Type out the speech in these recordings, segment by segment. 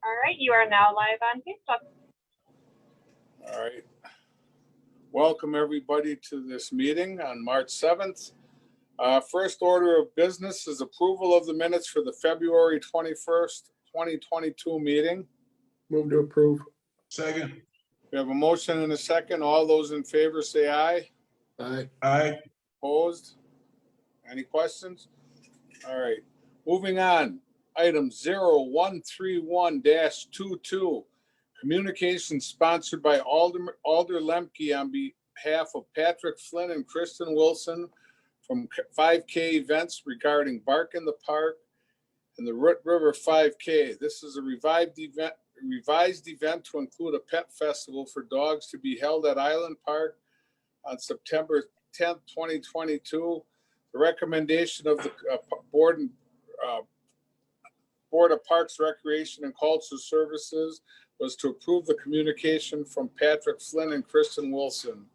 All right, you are now live on Facebook. All right. Welcome everybody to this meeting on March 7th. First order of business is approval of the minutes for the February 21st, 2022 meeting. Move to approve. Second. We have a motion and a second. All those in favor say aye. Aye. Aye. Opposed? Any questions? All right, moving on. Item 0131-22, communication sponsored by Alder Lemke on behalf of Patrick Flynn and Kristen Wilson from 5K events regarding Bark in the Park and the Root River 5K. This is a revised event to include a pet festival for dogs to be held at Island Park on September 10th, 2022. The recommendation of the Board of Parks, Recreation, and Cultural Services was to approve the communication from Patrick Flynn and Kristen Wilson.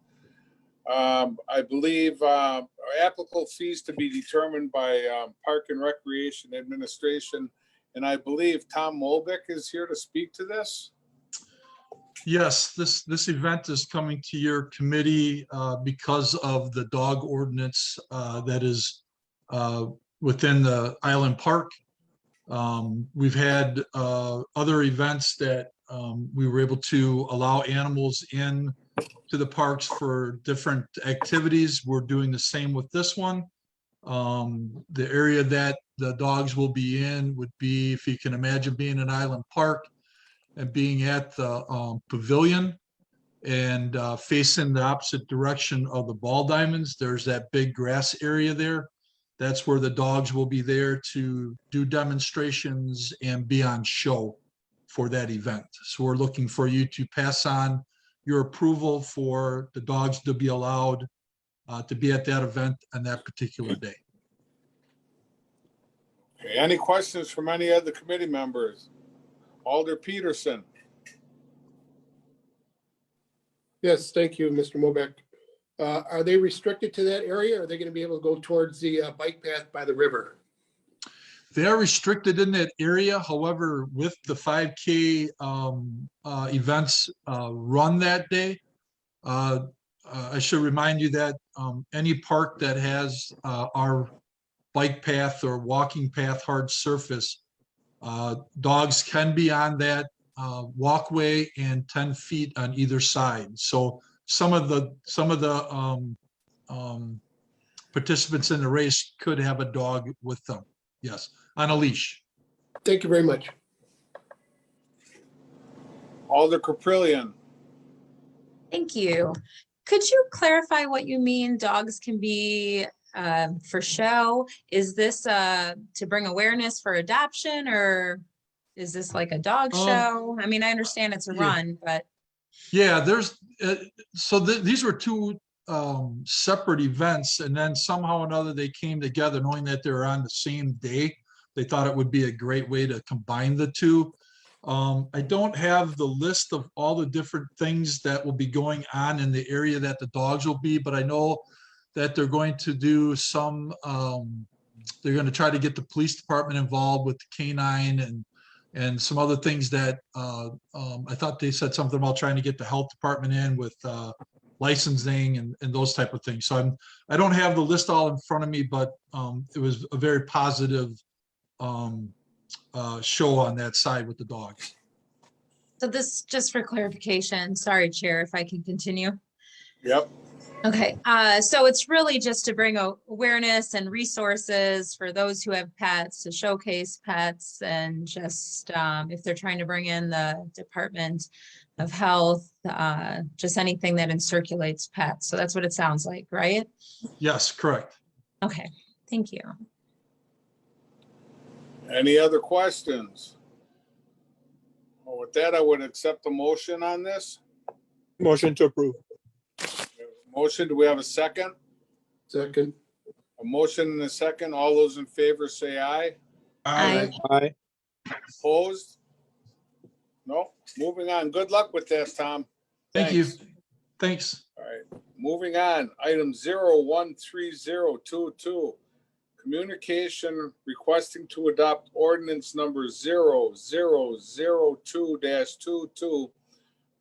I believe applicable fees to be determined by Park and Recreation Administration, and I believe Tom Molbeck is here to speak to this. Yes, this event is coming to your committee because of the dog ordinance that is within the Island Park. We've had other events that we were able to allow animals in to the parks for different activities. We're doing the same with this one. The area that the dogs will be in would be, if you can imagine, being in Island Park and being at the pavilion and facing the opposite direction of the ball diamonds. There's that big grass area there. That's where the dogs will be there to do demonstrations and be on show for that event. So we're looking for you to pass on your approval for the dogs to be allowed to be at that event on that particular day. Okay, any questions from any other committee members? Alder Peterson. Yes, thank you, Mr. Mobeck. Are they restricted to that area? Or are they going to be able to go towards the bike path by the river? They are restricted in that area. However, with the 5K events run that day, I should remind you that any park that has our bike path or walking path hard surface, dogs can be on that walkway and 10 feet on either side. So some of the participants in the race could have a dog with them. Yes, on a leash. Thank you very much. Alder Caprillion. Thank you. Could you clarify what you mean dogs can be for show? Is this to bring awareness for adoption, or is this like a dog show? I mean, I understand it's a run, but. Yeah, there's, these were two separate events, and then somehow or another they came together knowing that they were on the same day. They thought it would be a great way to combine the two. I don't have the list of all the different things that will be going on in the area that the dogs will be, but I know that they're going to do some, they're going to try to get the police department involved with the canine and some other things that I thought they said something about trying to get the health department in with licensing and those type of things. So I don't have the list all in front of me, but it was a very positive show on that side with the dogs. So this, just for clarification, sorry, Chair, if I can continue. Yep. Okay, so it's really just to bring awareness and resources for those who have pets, to showcase pets, and just if they're trying to bring in the Department of Health, just anything that encirculates pets. So that's what it sounds like, right? Yes, correct. Okay, thank you. Any other questions? Well, with that, I would accept the motion on this. Motion to approve. Motion, do we have a second? Second. A motion and a second. All those in favor say aye. Aye. Aye. Opposed? No. Moving on. Good luck with that, Tom. Thank you. Thanks. Thanks. All right. Moving on. Item 013022. Communication requesting to adopt ordinance number 0002-22,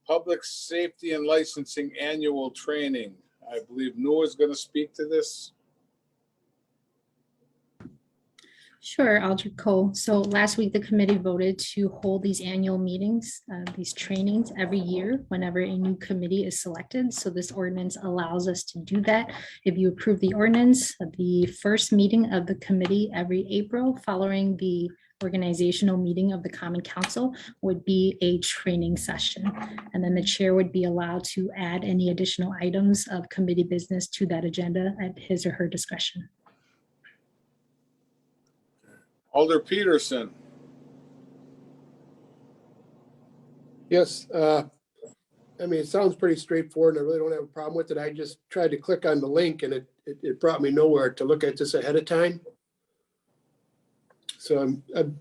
Public Safety and Licensing Annual Training. I believe Noah is going to speak to this. Sure, Aldrich Cole. So last week, the committee voted to hold these annual meetings, these trainings every year whenever a new committee is selected. So this ordinance allows us to do that. If you approve the ordinance, the first meeting of the committee every April following the organizational meeting of the Common Council would be a training session. And then the chair would be allowed to add any additional items of committee business to that agenda at his or her discretion. Alder Peterson. Yes, I mean, it sounds pretty straightforward and I really don't have a problem with it. I just tried to click on the link and it brought me nowhere to look at this ahead of time. So I'm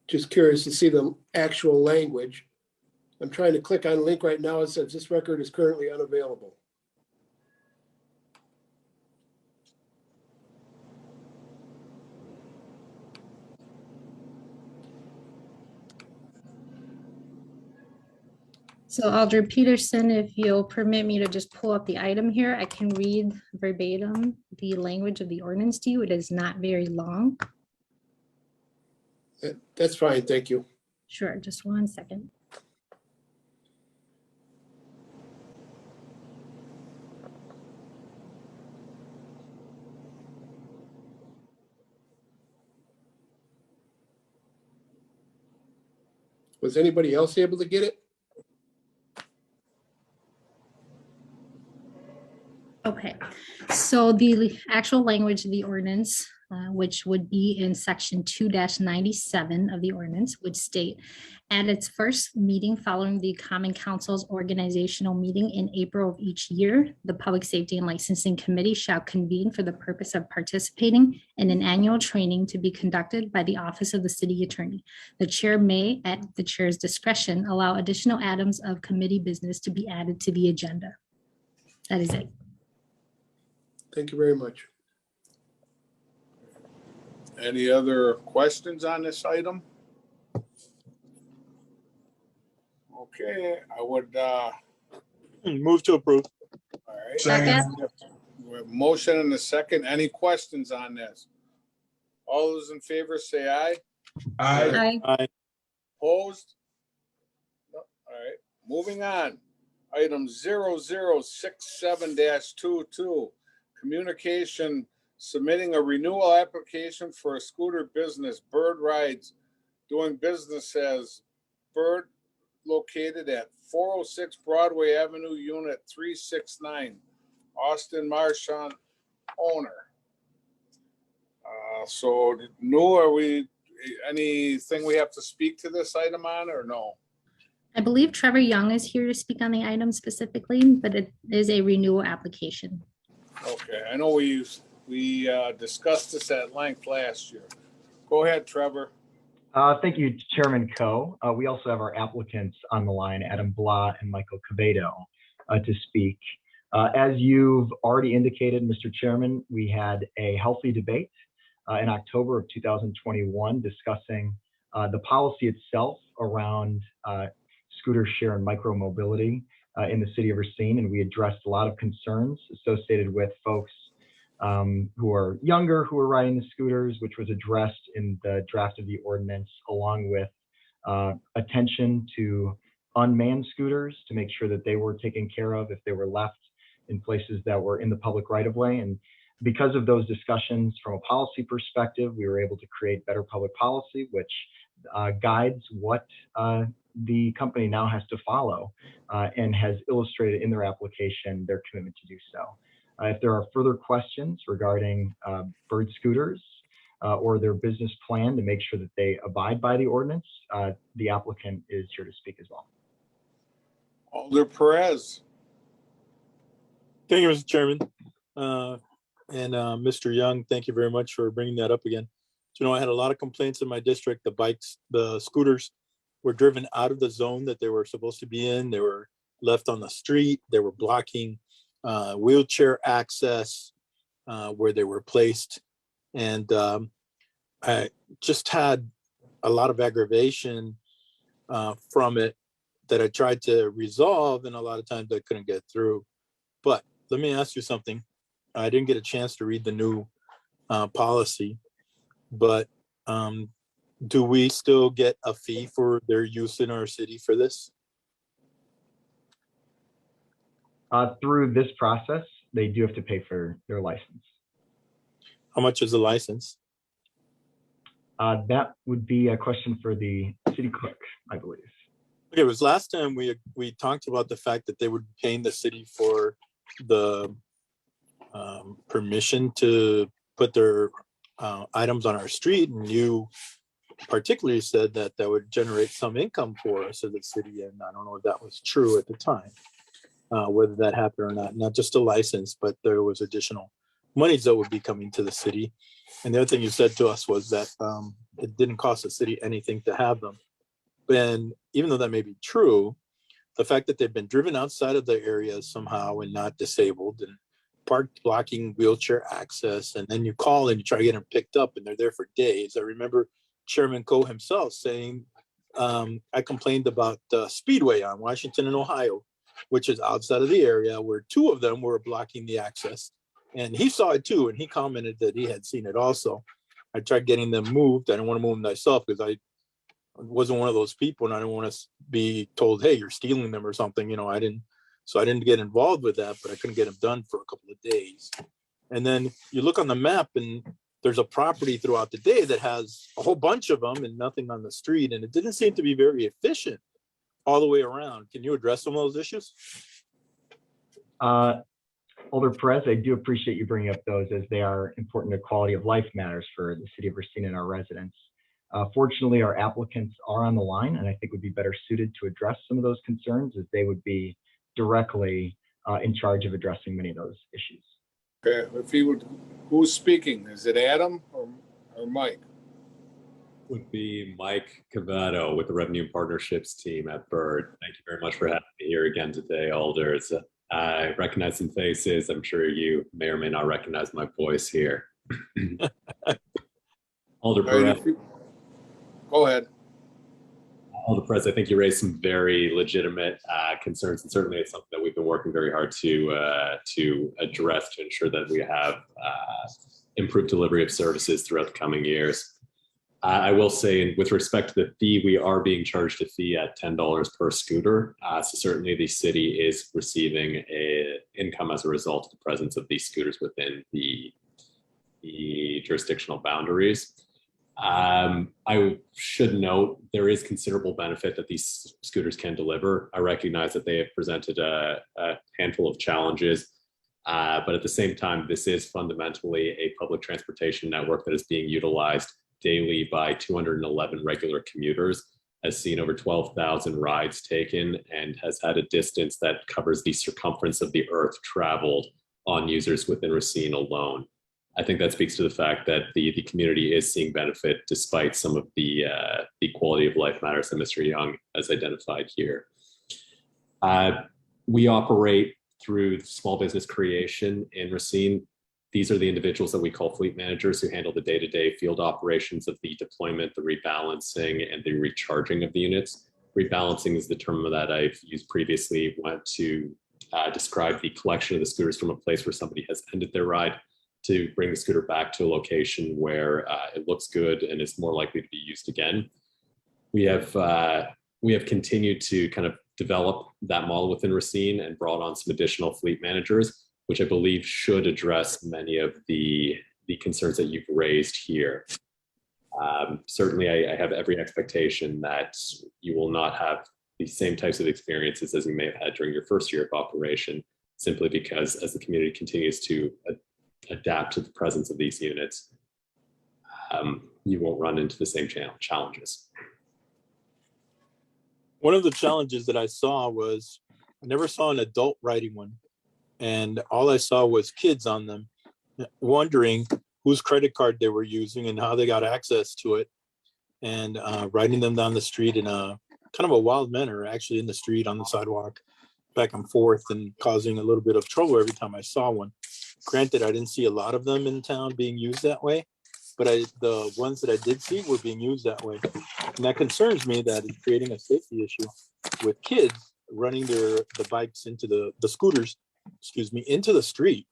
just curious to see the actual language. I'm trying to click on a link right now. It says this record is currently unavailable. So Aldrich Peterson, if you'll permit me to just pull up the item here, I can read verbatim the language of the ordinance to you. It is not very long. That's fine, thank you. Sure, just one second. Was anybody else able to get it? Okay, so the actual language of the ordinance, which would be in section 2-97 of the ordinance, would state, at its first meeting following the Common Council's organizational meeting in April of each year, the Public Safety and Licensing Committee shall convene for the purpose of participating in an annual training to be conducted by the Office of the City Attorney. The chair may, at the chair's discretion, allow additional items of committee business to be added to the agenda. That is it. Thank you very much. Any other questions on this item? Okay, I would, all Move to approve. right. Second. We have a motion and a second. Any questions on this? All those in favor say aye. Aye. Aye. Opposed? No. All right, moving on. Item 0067-22, communication submitting a renewal application for a scooter business, Bird Rides, doing business as Bird, located at 406 Broadway Avenue, Unit 369, Austin Marchand, owner. So, anything we have to speak to this item on or no? I believe Trevor Young is here to speak on the item specifically, but it is a renewal application. Okay, I know we discussed this at length last year. Go ahead, Trevor. Thank you, Chairman Coe. We also have our applicants on the line, Adam Blah and Michael Cabedo, to speak. As you've already indicated, Mr. Chairman, we had a healthy debate in October of 2021 discussing the policy itself around scooter share and micromobility in the city of Racine, and we addressed a lot of concerns associated with folks who are younger, who are riding the scooters, which was addressed in the draft of the ordinance, along with attention to unmanned scooters to make sure that they were taken care of if they were left in places that were in the public right of way. And because of those discussions from a policy perspective, we were able to create better public policy, which guides what the company now has to follow and has illustrated in their application their commitment to do so. If there are further questions regarding Bird scooters or their business plan to make sure that they abide by the ordinance, the applicant is here to speak as well. Alder Perez. Thank you, Mr. Chairman. And Mr. Young, thank you very much for bringing that up again. So, I had a lot of complaints in my district. The scooters were driven out of the zone that they were supposed to be in. They were left on the street. They were blocking wheelchair access where they were placed. And I just had a lot of aggravation from it that I tried to resolve, and a lot of times I couldn't get through. But let me ask you something. I didn't get a chance to read the new policy, but do we still get a fee for their use in our city for this? Through this process, they do have to pay for their license. How much is the license? That would be a question for the city clerk, I believe. Okay, it was last time we talked about the fact that they were paying the city for the permission to put their items on our street, and you particularly said that that would generate some income for us as a city, and I don't know if that was true at the time, whether that happened or not just a license, but there was additional monies that would be coming to the city. And the other thing you said to us was that it didn't cost the city anything to have them. And even though that may be true, the fact that they've been driven outside of their areas somehow and not disabled and parked blocking wheelchair access, and then you call and you try to get them picked up and they're there for days. I remember Chairman Coe himself saying, I complained about the Speedway on Washington and Ohio, which is outside of the area, where two of them were blocking the access. And he saw it too, and he commented that he had seen it also. I tried getting them moved. I didn't want to move them myself because I wasn't one of those people, and I didn't want to be told, hey, you're stealing them or something. You know, I didn't get involved with that, but I couldn't get them done for a couple of days. And then you look on the map and there's a property throughout the day that has a whole bunch of them and nothing on the street. And it didn't seem to be very efficient all the way around. Can you address some of those issues? Alder Perez, I do appreciate you bringing up those, as they are important to quality of life matters for the city of Racine and our residents. Fortunately, our applicants are on the line, and I think would be better suited to address some of those concerns, as they would be directly in charge of addressing many of those issues. Okay, if he would, who's speaking? Is it Adam or Mike? Would be Mike Cavato with the Revenue and Partnerships team at Bird. Thank you very much for having me here again today, Alder. I recognize some faces. I'm sure you may or may not recognize my voice here. Alder Perez. Go ahead. Alder Perez, I think you raised some very legitimate concerns, and certainly it's something that we've been working very hard to address to ensure that we have improved delivery of services throughout the coming years. I will say, with respect to the fee, we are being charged a fee at $10 per scooter. So certainly the city is receiving an income as a result of the presence of these scooters within the jurisdictional boundaries. I should note there is considerable benefit that these scooters can deliver. I recognize that they have presented a handful of challenges, but at the same time, this is fundamentally a public transportation network that is being utilized daily by 211 regular commuters, has seen over 12,000 rides taken, and has had a distance that covers the circumference of the earth traveled on users within Racine alone. I think that speaks to the fact that the community is seeing benefit despite some of the quality of life matters that Mr. Young has identified here. We operate through small business creation in Racine. These are the individuals that we call fleet managers, who handle the day-to-day field operations of the deployment, the rebalancing, and the recharging of the units. Rebalancing is the term that I've used previously, went to describe the collection of the scooters from a place where somebody has ended their ride to bring the scooter back to a location where it looks good and is more likely to be used again. We have continued to kind of develop that model within Racine and brought on some additional fleet managers, which I believe should address many of the concerns that you've raised here. Certainly, I have every expectation that you will not have the same types of experiences as you may have had during your first year of operation, simply because as the community continues to adapt to the presence of these units, you won't run into the same challenges. One of the challenges that I saw was I never saw an adult riding one. And all I saw was kids on them, wondering whose credit card they were using and how they got access to it, and riding them down the street in a kind of a wild manner, actually in the street, on the sidewalk, back and forth, and causing a little bit of trouble every time I saw one. Granted, I didn't see a lot of them in town being used that way, but the ones that I did see were being used that way. And that concerns me that it's creating a safety issue with kids running the bikes into the scooters, excuse me, into the street.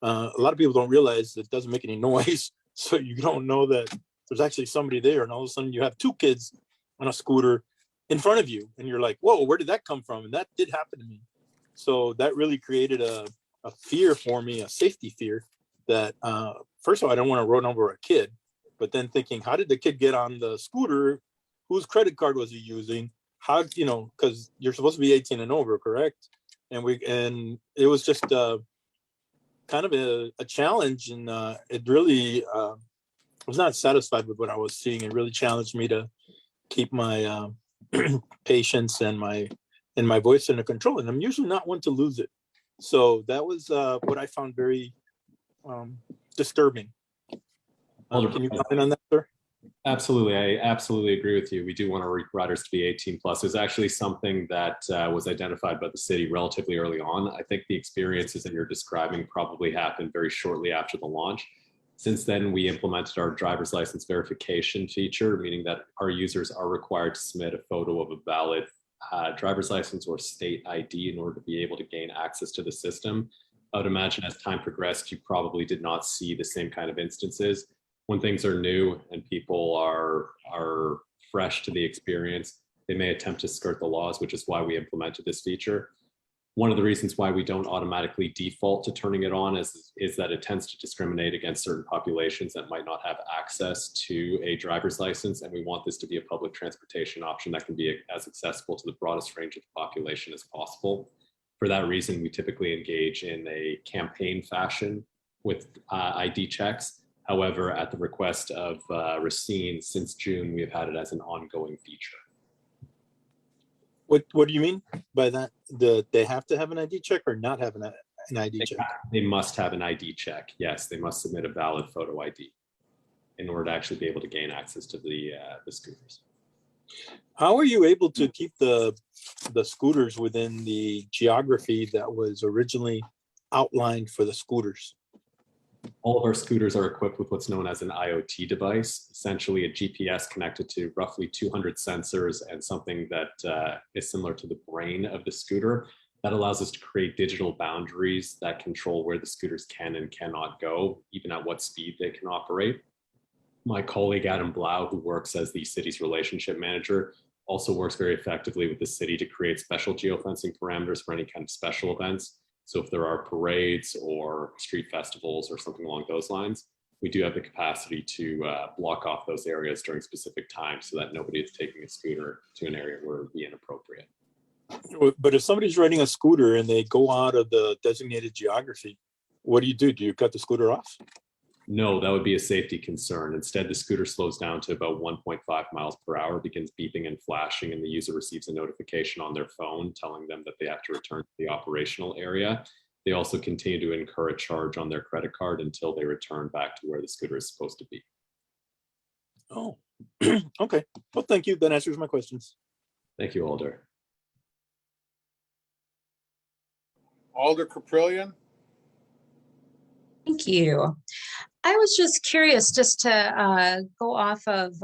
A lot of people don't realize that it doesn't make any noise. So you don't know that there's actually somebody there. And all of a sudden you have two kids on a scooter in front of you. And you're like, whoa, where did that come from? And that did happen to me. So that really created a fear for me, a safety fear that, first of all, I don't want to run over a kid, but then thinking, how did the kid get on the scooter? Whose credit card was he using? How, because you're supposed to be 18 and over, correct? And it was just kind of a challenge, and it really was not satisfied with what I was seeing. It really challenged me to keep my patience and my voice under control. And I'm usually not one to lose it. So that was what I found very disturbing. Can you comment on that, sir? Absolutely. I absolutely agree with you. We do want our riders to be 18 plus. It's actually something that was identified by the city relatively early on. I think the experiences that you're describing probably happened very shortly after the launch. Since then, we implemented our driver's license verification feature, meaning that our users are required to submit a photo of a valid driver's license or state ID in order to be able to gain access to the system. I would imagine as time progressed, you probably did not see the same kind of instances. When things are new and people are fresh to the experience, they may attempt to skirt the laws, which is why we implemented this feature. One of the reasons why we don't automatically default to turning it on is that it tends to discriminate against certain populations that might not have access to a driver's license. And we want this to be a public transportation option that can be as accessible to the broadest range of the population as possible. For that reason, we typically engage in a campaign fashion with ID checks. However, at the request of Racine, since June, we have had it as an ongoing feature. What do you mean by that? They have to have an ID check or not have an ID check? They must have an ID check. Yes, they must submit a valid photo ID in order to actually be able to gain access to the scooters. How are you able to keep the scooters within the geography that was originally outlined for the scooters? All of our scooters are equipped with what's known as an IoT device, essentially a GPS connected to roughly 200 sensors and something that is similar to the brain of the scooter. That allows us to create digital boundaries that control where the scooters can and cannot go, even at what speed they can operate. My colleague, Adam Blau, who works as the city's relationship manager, also works very effectively with the city to create special geofencing parameters for any kind of special events. So if there are parades or street festivals or something along those lines, we do have the capacity to block off those areas during specific times so that nobody is taking a scooter to an area where it would be inappropriate. But if somebody's riding a scooter and they go out of the designated geography, what do? Do you cut the scooter off? No, that would be a safety concern. Instead, the scooter slows down to about 1.5 miles per hour, begins beeping and flashing, and the user receives a notification on their phone telling them that they have to return to the operational area. They also continue to incur a charge on their credit card until they return back to where the scooter is supposed to be. Oh, okay. Well, thank you. That answers my questions. Thank you, Alder. Alder Caprillion? Thank you. I was just curious just to go off of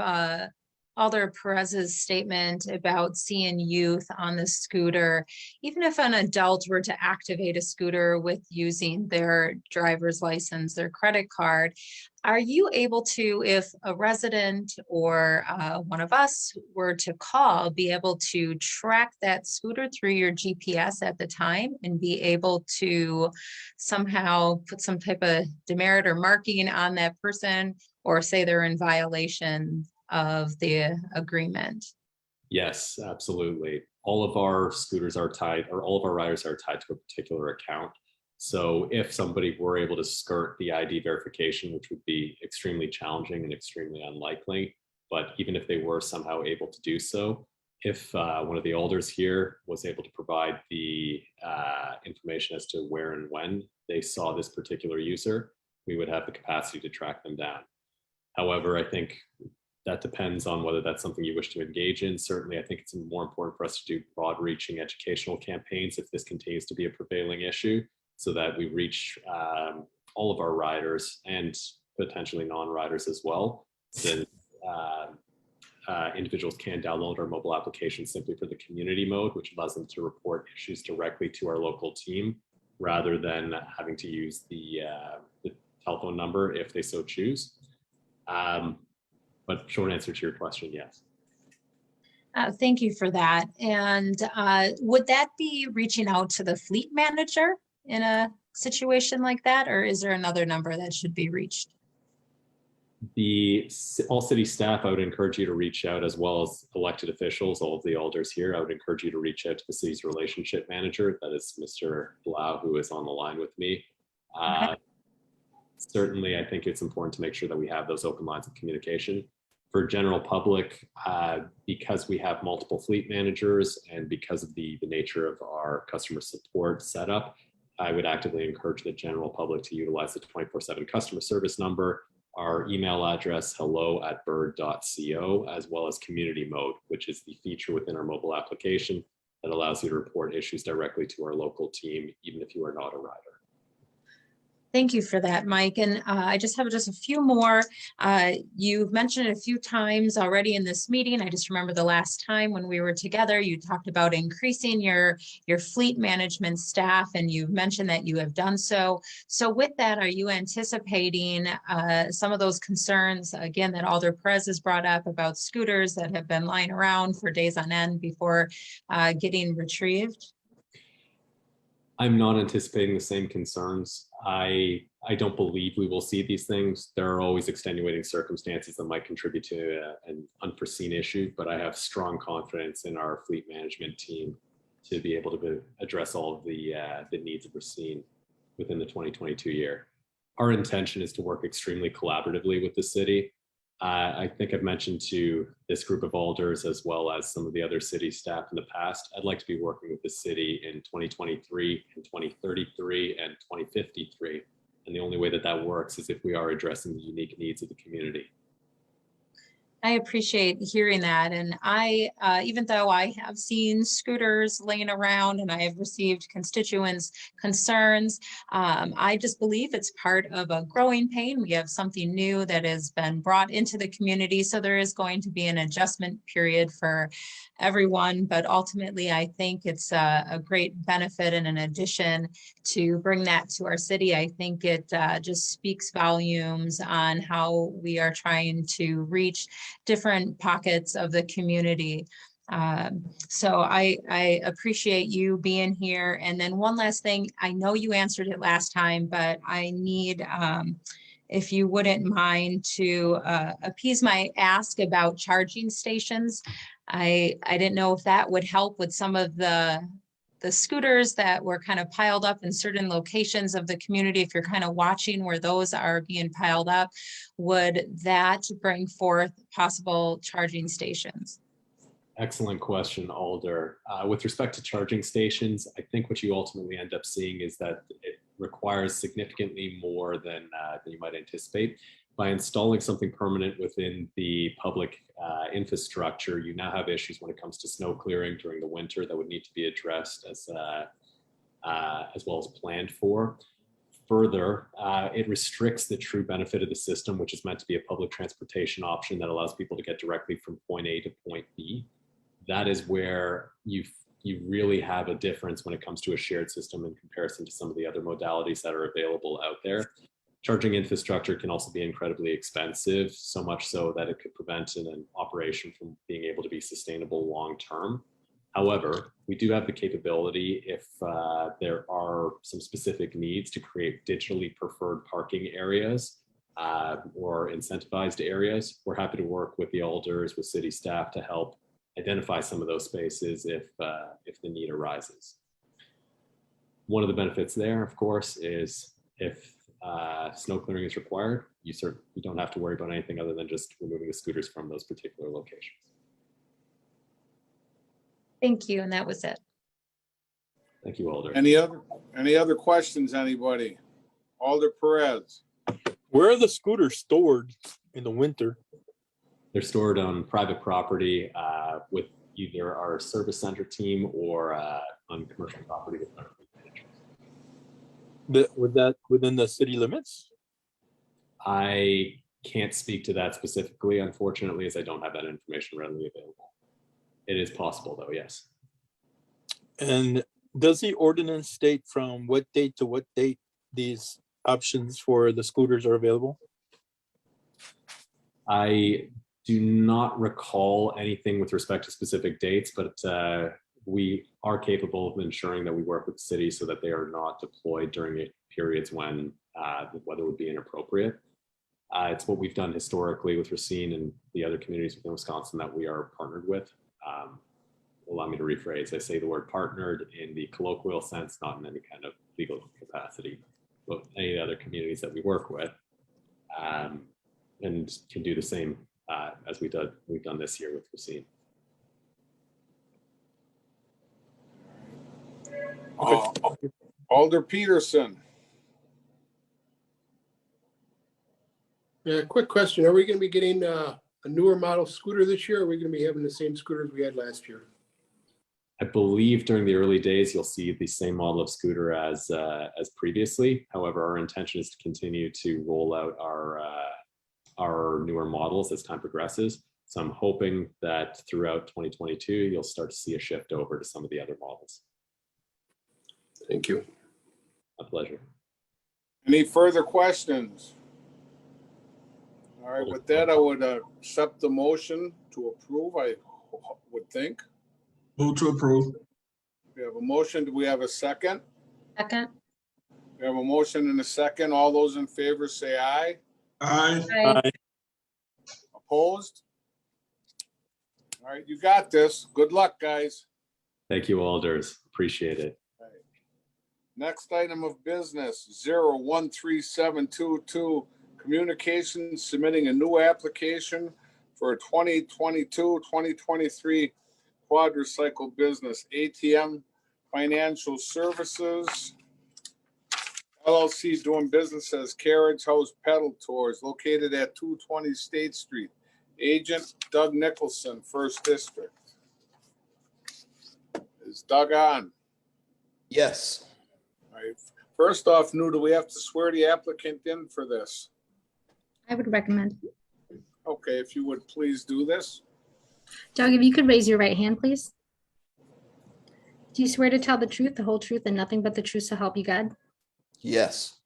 Alder Perez's statement about seeing youth on the scooter. Even if an adult were to activate a scooter with using their driver's license, their credit card, are you able to, if a resident or one of us were to call, be able to track that scooter through your GPS at the time and be able to somehow put some type of demerit or marking on that person, or say they're in violation of the agreement? Yes, absolutely. All of our scooters are tied, or all of our riders are tied to a particular account. So if somebody were able to skirt the ID verification, which would be extremely challenging and extremely unlikely, but even if they were somehow able to do so, if one of the alders here was able to provide the information as to where and when they saw this particular user, we would have the capacity to track them down. However, I think that depends on whether that's something you wish to engage in. Certainly, I think it's more important for us to do broad-reaching educational campaigns if this continues to be a prevailing issue, so that we reach all of our riders and potentially non-riders as well, since individuals can download our mobile application simply for the community mode, which allows them to report issues directly to our local team rather than having to use the telephone number if they so choose. But short answer to your question, yes. Thank you for that. And would that be reaching out to the fleet manager in a situation like that, or is there another number that should be reached? All city staff, I would encourage you to reach out, as well as elected officials, all of the alders here. I would encourage you to reach out to the city's relationship manager. That is Mr. Blau, who is on the line with me. Okay. Certainly, I think it's important to make sure that we have those open lines of communication. For general public, because we have multiple fleet managers and because of the nature of our customer support setup, I would actively encourage the general public to utilize the 24/7 customer service number, our email address, hello@bird.co, as well as community mode, which is the feature within our mobile application that allows you to report issues directly to our local team, even if you are not a rider. Thank you for that, Mike. And I just have a few more. You've mentioned it a few times already in this meeting. I just remember the last time when we were together, you talked about increasing your fleet management staff, and you've mentioned that you have done so. So with that, are you anticipating some of those concerns, again, that Alder Perez has brought up about scooters that have been lying around for days on end before getting retrieved? I'm not anticipating the same concerns. I don't believe we will see these things. There are always extenuating circumstances that might contribute to an unforeseen issue, but I have strong confidence in our fleet management team to be able to address all of the needs that we're seeing within the 2022 year. Our intention is to work extremely collaboratively with the city. I think I've mentioned to this group of alders, as well as some of the other city staff in the past, I'd like to be working with the city in 2023 and 2033 and 2053. And the only way that that works is if we are addressing the unique needs of the community. I appreciate hearing that. And I, even though I have seen scooters laying around and I have received constituents' concerns, I just believe it's part of a growing pain. We have something new that has been brought into the community. So there is going to be an adjustment period for everyone, but ultimately I think it's a great benefit and an addition to bring that to our city. I think it just speaks volumes on how we are trying to reach different pockets of the community. So I appreciate you being here. And then one last thing, I know you answered it last time, but I need, if you wouldn't mind, to appease my ask about charging stations. I didn't know if that would help with some of the scooters that were kind of piled up in certain locations of the community. If you're kind of watching where those are being piled up, would that bring forth possible charging stations? Excellent question, Alder. With respect to charging stations, I think what you ultimately end up seeing is that it requires significantly more than you might anticipate. By installing something permanent within the public infrastructure, you now have issues when it comes to snow clearing during the winter that would need to be addressed as well as planned for. Further, it restricts the true benefit of the system, which is meant to be a public transportation option that allows people to get directly from point A to point B. That is where you really have a difference when it comes to a shared system in comparison to some of the other modalities that are available out there. Charging infrastructure can also be incredibly expensive, so much so that it could prevent an operation from being able to be sustainable long term. However, we do have the capability, if there are some specific needs, to create digitally preferred parking areas or incentivized areas. We're happy to work with the alders, with city staff, to help identify some of those spaces if the need arises. One of the benefits there, of course, is if snow clearing is required, you don't have to worry about anything other than just removing the scooters from those particular locations. Thank you, and that was it. Thank you, Alder. Any other questions, anybody? Alder Perez. Where are the scooters stored in the winter? They're stored on private property with either our service center team or on commercial property with our fleet managers. With that within the city limits? I can't speak to that specifically, unfortunately, as I don't have that information readily available. It is possible though, yes. And does the ordinance state from what date to what date these options for the scooters are available? I do not recall anything with respect to specific dates, but we are capable of ensuring that we work with the city so that they are not deployed during periods when the weather would be inappropriate. It's what we've done historically with Racine and the other communities within Wisconsin that we are partnered with. Allow me to rephrase. I say the word partnered in the colloquial sense, not in any kind of legal capacity, but any other communities that we work with, and can do the same as we've done this year with Racine. Alder Peterson. Yeah, quick question. Are we gonna be getting a newer model scooter this year? Or are we gonna be having the same scooters we had last year? I believe during the early days, you'll see the same model of scooter as previously. However, our intention is to continue to roll out our newer models as time progresses. So I'm hoping that throughout 2022, you'll start to see a shift over to some of the other models. Thank you. My pleasure. Any further questions? All right, with that, I would accept the motion to approve, I would think. Move to approve. We have a motion. Do we have a second? Second. We have a motion and a second. All those in favor say aye. Aye. Aye. Opposed? All right, you got this. Good luck, guys. Thank you, Alders. Appreciate it. Next item of business, 013722, communications submitting a new application for a 2022-2023 quadricycle business. ATM Financial Services LLC, doing business as Carriage House Pedal Tours, located at 220 State Street. Agent Doug Nicholson, First District. Is Doug on? Yes. All right. First off, do we have to swear the applicant in for this? I would recommend. Okay, if you would please do this. Doug, if you could raise your right hand, please. Do you swear to tell the truth, the whole truth, and nothing but the truth to help you God? Yes.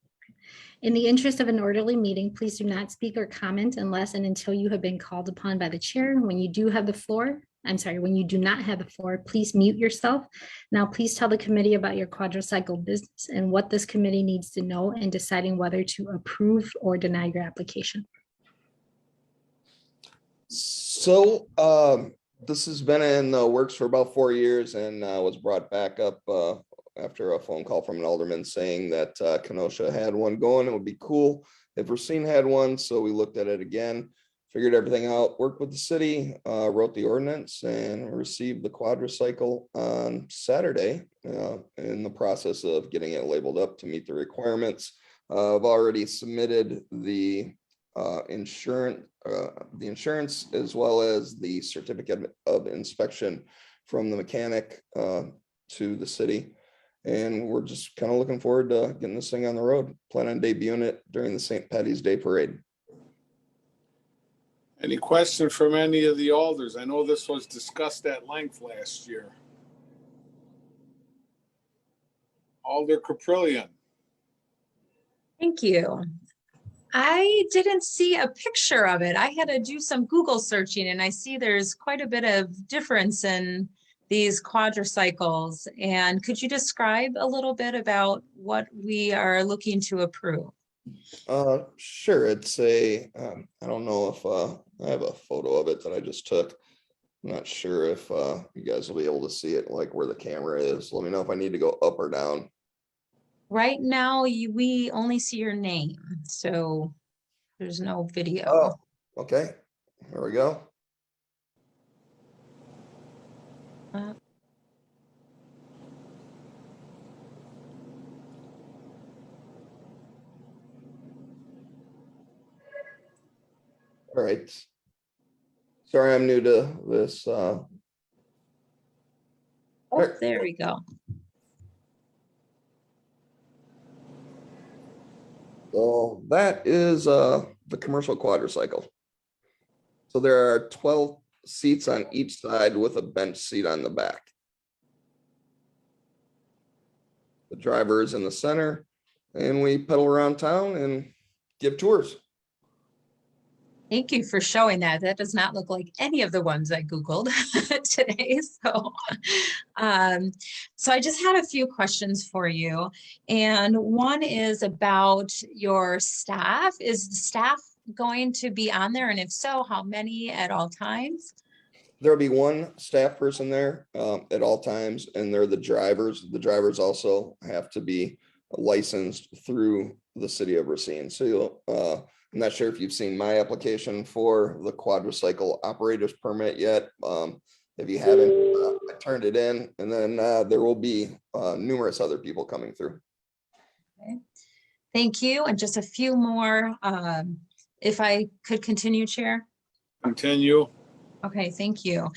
In the interest of an orderly meeting, please do not speak or comment unless and until you have been called upon by the chair. When you do have the floor, when you do not have the floor, please mute yourself. Now, please tell the committee about your quadricycle business and what this committee needs to know in deciding whether to approve or deny your application. So this has been in the works for about 4 years and was brought back up after a phone call from an alderman saying that Kenosha had one going. It would be cool if Racine had one. So we looked at it again, figured everything out, worked with the city, wrote the ordinance, and received the quadricycle on Saturday in the process of getting it labeled up to meet the requirements. I've already submitted the insurance as well as the certificate of inspection from the mechanic to the city. And we're just kind of looking forward to getting this thing on the road. Plan on debuting it during the St. Patty's Day Parade. Any questions from any of the alders? I know this was discussed at length last year. Alder Caprillion. Thank you. I didn't see a picture of it. I had to do some Google searching and I see there's quite a bit of difference in these quadricycles. And could you describe a little bit about what we are looking to approve? Sure. It's a, I don't know if I have a photo of it that I just took. I'm not sure if you guys will be able to see it, like where the camera is. Let me know if I need to go up or down. Right now, we only see your name, so there's no video. Oh, okay. There we go. All right. Sorry, I'm new to this. Oh, there we go. So that is the commercial quadricycle. So there are 12 seats on each side with a bench seat on the back. The driver is in the center, and we pedal around town and give tours. Thank you for showing that. That does not look like any of the ones I Googled today. So I just had a few questions for you. And one is about your staff. Is the staff going to be on there? And if so, how many at all times? There'll be one staff person there at all times, and they're the drivers. The drivers also have to be licensed through the city of Racine. So you'll, I'm not sure if you've seen my application for the quadricycle operator's permit yet. If you haven't, I turned it in, and then there will be numerous other people coming through. Okay. Thank you. And just a few more, if I could continue, Chair. Continue. Okay, thank you.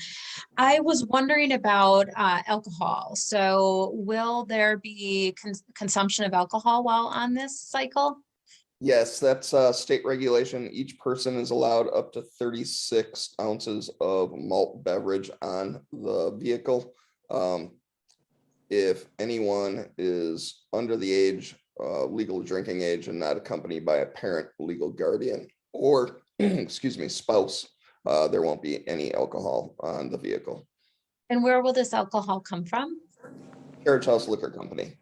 I was wondering about alcohol. So will there be consumption of alcohol while on this cycle? Yes, that's state regulation. Each person is allowed up to 36 ounces of malt beverage on the vehicle. If anyone is under the age, legal drinking age, and not accompanied by a parent, legal guardian, or excuse me, spouse, there won't be any alcohol on the vehicle. And where will this alcohol come from? Carriage House Liquor Company.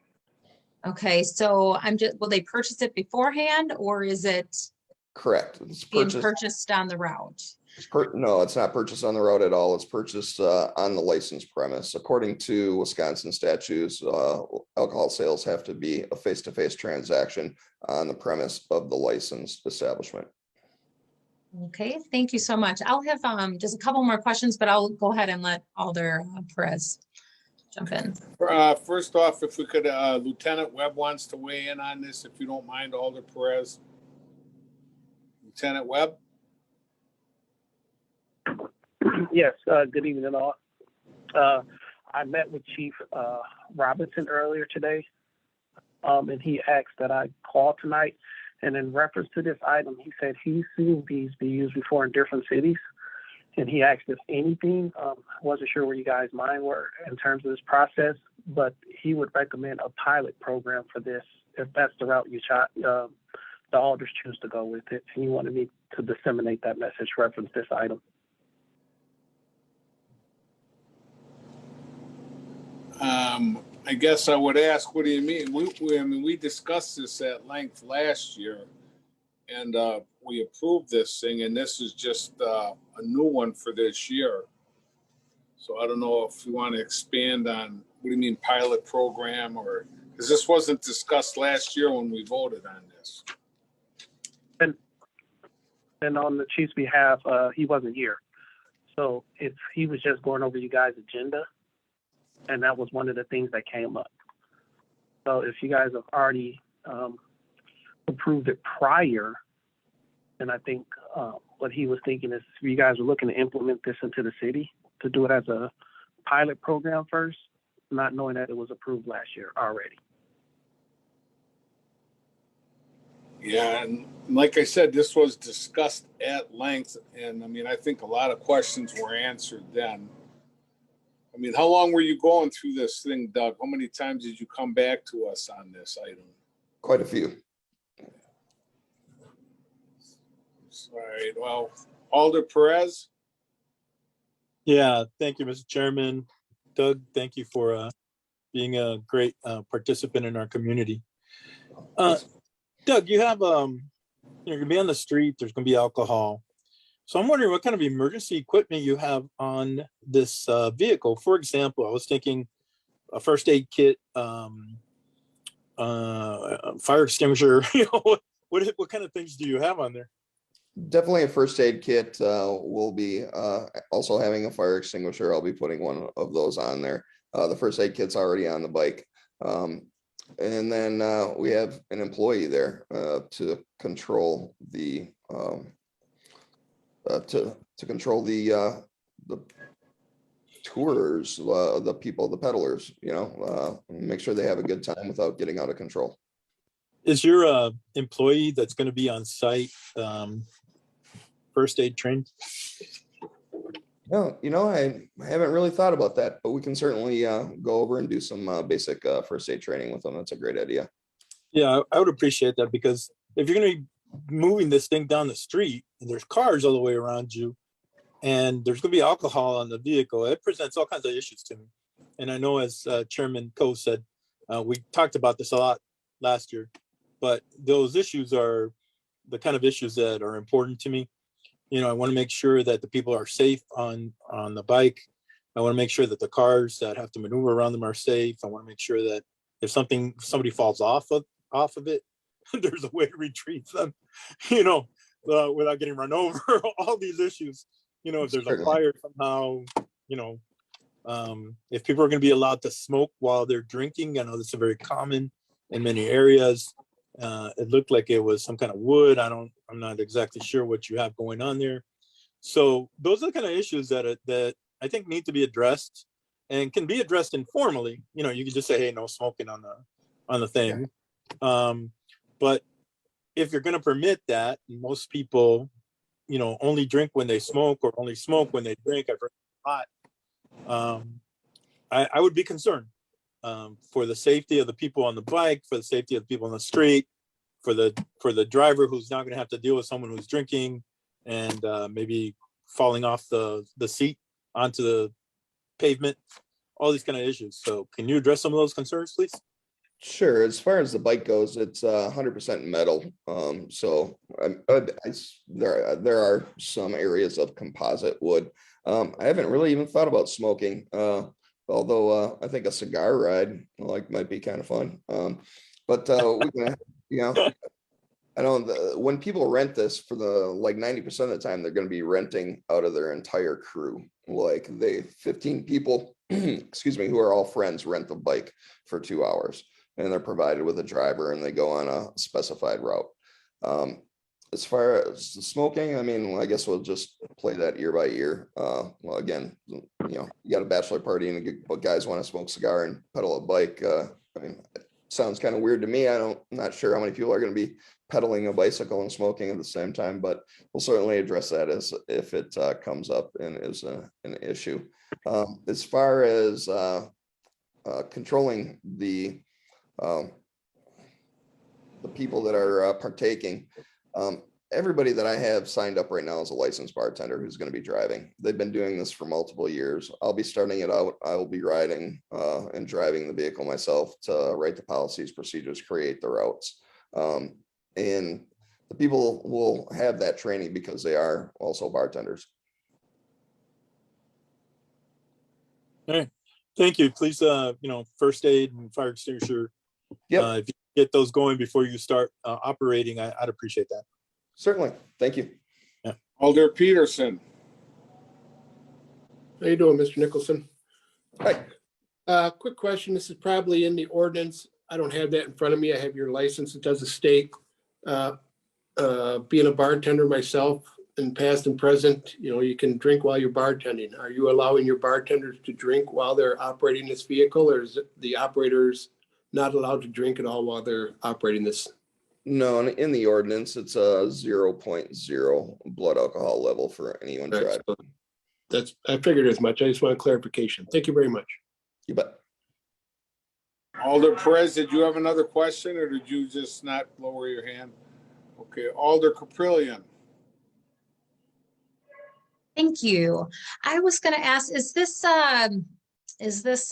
Okay, so will they purchase it beforehand, or is it Correct. It's being purchased on the route? No, it's not purchased on the road at all. It's purchased on the licensed premise. According to Wisconsin statutes, alcohol sales have to be a face-to-face transaction on the premise of the licensed establishment. Okay, thank you so much. I'll have just a couple more questions, but I'll go ahead and let Alder Perez jump in. First off, if we could, Lieutenant Webb wants to weigh in on this, if you don't mind, Alder Perez. Lieutenant Webb? Yes, good evening all. I met with Chief Robinson earlier today, and he asked that I call tonight. And in reference to this item, he said he's seen these be used before in different cities. And he asked if anything, wasn't sure where you guys' mind were in terms of this process, but he would recommend a pilot program for this if that's the route the alders choose to go with it. And he wanted me to disseminate that message, reference this item. I guess I would ask, what do you mean? I mean, we discussed this at length last year, and we approved this thing, and this is just a new one for this year. So I don't know if you want to expand on, what do you mean pilot program, or, because this wasn't discussed last year when we voted on this. And on the chief's behalf, he wasn't here. So he was just going over you guys' agenda. And that was one of the things that came up. So if you guys have already approved it prior, then I think what he was thinking is if you guys were looking to implement this into the city, to do it as a pilot program first, not knowing that it was approved last year already. Yeah, and like I said, this was discussed at length, and I mean, I think a lot of questions were answered then. I mean, how long were you going through this thing, Doug? How many times did you come back to us on this item? Quite a few. All right, well, Alder Perez? Yeah, thank you, Mr. Chairman. Doug, thank you for being a great participant in our community. Doug, you have, you're gonna be on the street, there's gonna be alcohol. So I'm wondering what kind of emergency equipment you have on this vehicle. For example, I was thinking a first aid kit, fire extinguisher. What kind of things do you have on there? Definitely a first aid kit. We'll be also having a fire extinguisher. I'll be putting one of those on there. The first aid kit's already on the bike. And then we have an employee there to control the to control the tours, the people, the peddlers, make sure they have a good time without getting out of control. Is your employee that's going to be on site first aid trained? No, I haven't really thought about that, but we can certainly go over and do some basic first aid training with them. That's a great idea. Yeah, I would appreciate that, because if you're going to be moving this thing down the street and there's cars all the way around you and there's going to be alcohol on the vehicle, it presents all kinds of issues to me. And I know, as Chairman Coe said, we talked about this a lot last year, but those issues are the kind of issues that are important to me. I want to make sure that the people are safe on the bike. I want to make sure that the cars that have to maneuver around them are safe. I want to make sure that if somebody falls off of it, there's a way to retrieve them, without getting run over. All these issues, if there's a fire somehow, if people are going to be allowed to smoke while they're drinking. I know this is very common in many areas. It looked like it was some kind of wood. I'm not exactly sure what you have going on there. So those are the kind of issues that I think need to be addressed, and can be addressed informally. You can just say, hey, no smoking on the thing. But if you're going to permit that, most people, only drink when they smoke, or only smoke when they drink. I've heard a lot. I would be concerned for the safety of the people on the bike, for the safety of the people on the street, for the driver who's not going to have to deal with someone who's drinking and maybe falling off the seat onto the pavement, all these kind of issues. So can you address some of those concerns, please? Sure. As far as the bike goes, it's 100% metal. There are some areas of composite wood. I haven't really even thought about smoking, although I think a cigar ride might be kind of fun. But we can, I know when people rent this for 90% of the time, they're going to be renting out of their entire crew. 15 people, excuse me, who are all friends, rent the bike for 2 hours, and they're provided with a driver, and they go on a specified route. As far as the smoking, I guess we'll just play that year by year. Again, you got a bachelor party and guys want to smoke a cigar and pedal a bike. It sounds kind of weird to me. I'm not sure how many people are going to be pedaling a bicycle and smoking at the same time, but we'll certainly address that as if it comes up and is an issue. As far as controlling the people that are partaking, everybody that I have signed up right now is a licensed bartender who's going to be driving. They've been doing this for multiple years. I'll be starting it out. I will be riding and driving the vehicle myself to write the policies, procedures, create the routes. And the people will have that training because they are also bartenders. All right. Thank you. Please, first aid and fire extinguisher. Yep. If you get those going before you start operating, I'd appreciate that. Certainly. Thank you. Yeah. Alder Peterson. How you doing, Mr. Nicholson? Hi. Quick question. This is probably in the ordinance. I don't have that in front of me. I have your license. It does state, being a bartender myself in past and present, you can drink while you're bartending. Are you allowing your bartenders to drink while they're operating this vehicle, or is it the operators not allowed to drink at all while they're operating this? No, in the ordinance, it's a 0.0 blood alcohol level for anyone driving. I figured as much. I just want clarification. Thank you very much. You bet. Alder Perez, did you have another question, or did you just not lower your hand? Okay, Alder Caprillion. Thank you. I was going to ask, is this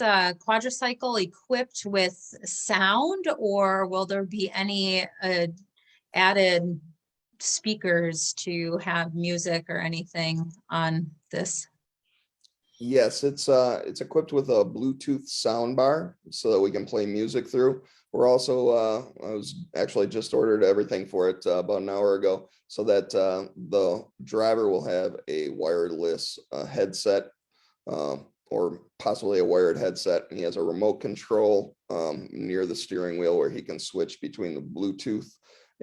quadricycle equipped with sound, or will there be any added speakers to have music or anything on this? Yes, it's equipped with a Bluetooth sound bar so that we can play music through. We're also, I was actually just ordered everything for it about an hour ago, so that the driver will have a wireless headset or possibly a wired headset. And he has a remote control near the steering wheel where he can switch between the Bluetooth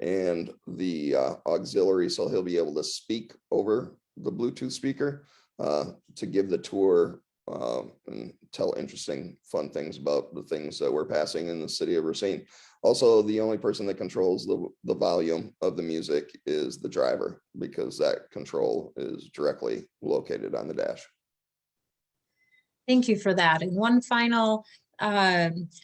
and the auxiliary. So he'll be able to speak over the Bluetooth speaker to give the tour and tell interesting, fun things about the things that we're passing in the city of Racine. Also, the only person that controls the volume of the music is the driver, because that control is directly located on the dash. Thank you for that. And one final,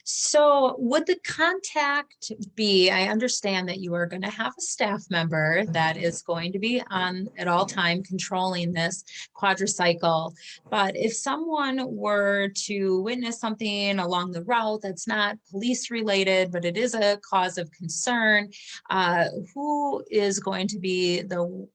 so would the contact be, I understand that you are going to have a staff member that is going to be on at all time controlling this quadricycle. But if someone were to witness something along the route that's not police related, but it is a cause of concern, who is going to be the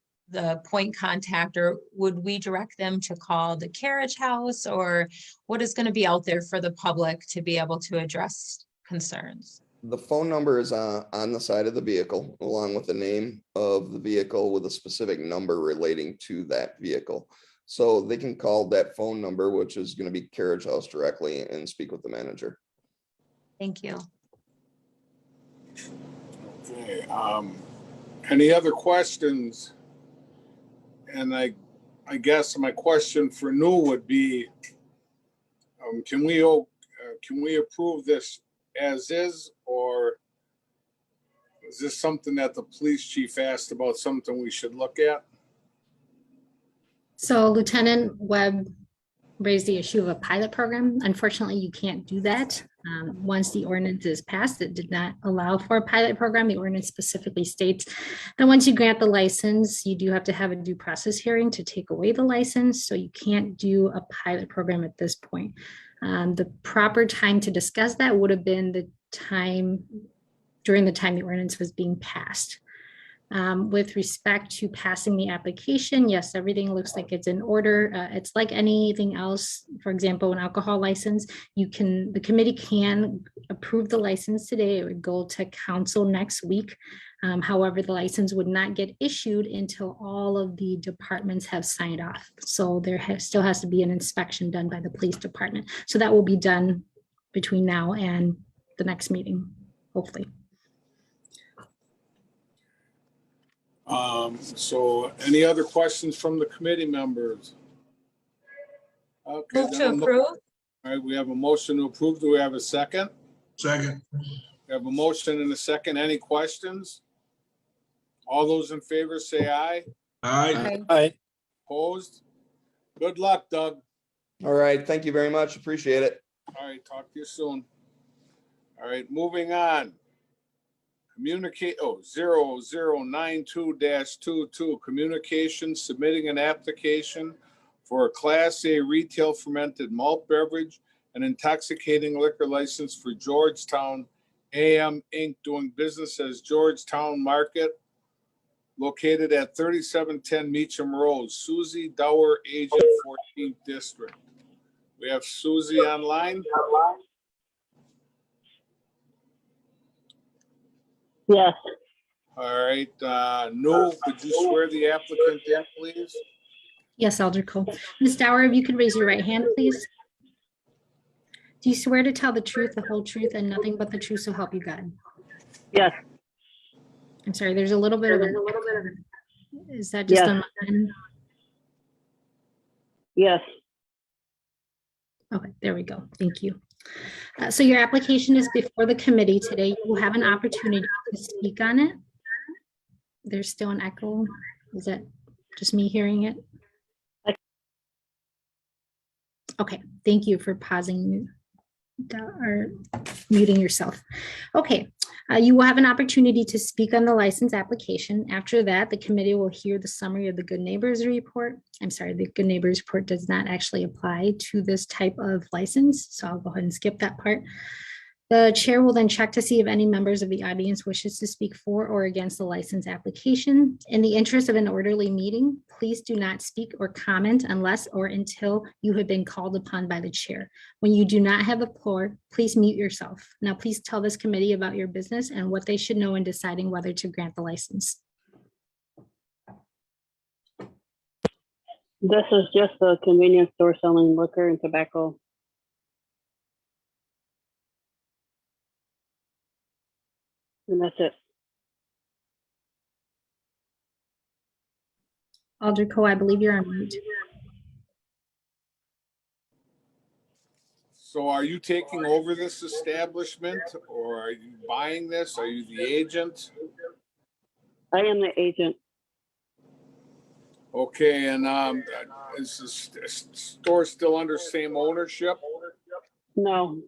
point contact, or would we direct them to call the carriage house, or what is going to be out there for the public to be able to address concerns? The phone number is on the side of the vehicle, along with the name of the vehicle with a specific number relating to that vehicle. So they can call that phone number, which is going to be carriage house, directly and speak with the manager. Thank you. Okay, any other questions? And I guess my question for New would be, can we approve this as is, or is this something that the police chief asked about, something we should look at? So Lieutenant Webb raised the issue of a pilot program. Unfortunately, you can't do that. Once the ordinance is passed, it did not allow for a pilot program. The ordinance specifically states that once you grant the license, you do have to have a due process hearing to take away the license. So you can't do a pilot program at this point. The proper time to discuss that would have been during the time the ordinance was being passed. With respect to passing the application, yes, everything looks like it's in order. It's like anything else. For example, an alcohol license, the committee can approve the license today. It would go to council next week. However, the license would not get issued until all of the departments have signed off. So there still has to be an inspection done by the police department. So that will be done between now and the next meeting, hopefully. So any other questions from the committee members? Okay. Move to approve. All right, we have a motion to approve. Do we have a second? Second. We have a motion and a second. Any questions? All those in favor say aye. Aye. Aye. Opposed? Good luck, Doug. All right, thank you very much. Appreciate it. All right, talk to you soon. All right, moving on. 0092-22, communication submitting an application for a Class A retail fermented malt beverage and intoxicating liquor license for Georgetown AM Inc. doing business as Georgetown Market, located at 3710 Meacham Road. Susie Dower, agent, 14th District. We have Susie online. Yes. All right, No, could you swear the applicant in, please? Yes, Alder Cole. Ms. Dower, if you could raise your right hand, please. Do you swear to tell the truth, the whole truth, and nothing but the truth, so help you God? Yes. I'm sorry, there's a little bit of is that just Yes. on my end? Yes. Okay, there we go. Thank you. So your application is before the committee today. You will have an opportunity to speak on it. There's still an echo. Is that just me hearing it? Okay, thank you for pausing or muting yourself. Okay, you will have an opportunity to speak on the license application. After that, the committee will hear the summary of the Good Neighbors report. I'm sorry, the Good Neighbors report does not actually apply to this type of license, so I'll go ahead and skip that part. The chair will then check to see if any members of the audience wishes to speak for or against the license application. In the interest of an orderly meeting, please do not speak or comment unless or until you have been called upon by the chair. When you do not have the floor, please mute yourself. Now, please tell this committee about your business and what they should know in deciding whether to grant the license. This is just a convenience store selling liquor and tobacco. And that's it. Alder Coe, I believe you're on mute. So are you taking over this establishment or are you buying this? Are you the agent? I am the agent. Okay, and is the store still under same ownership? No,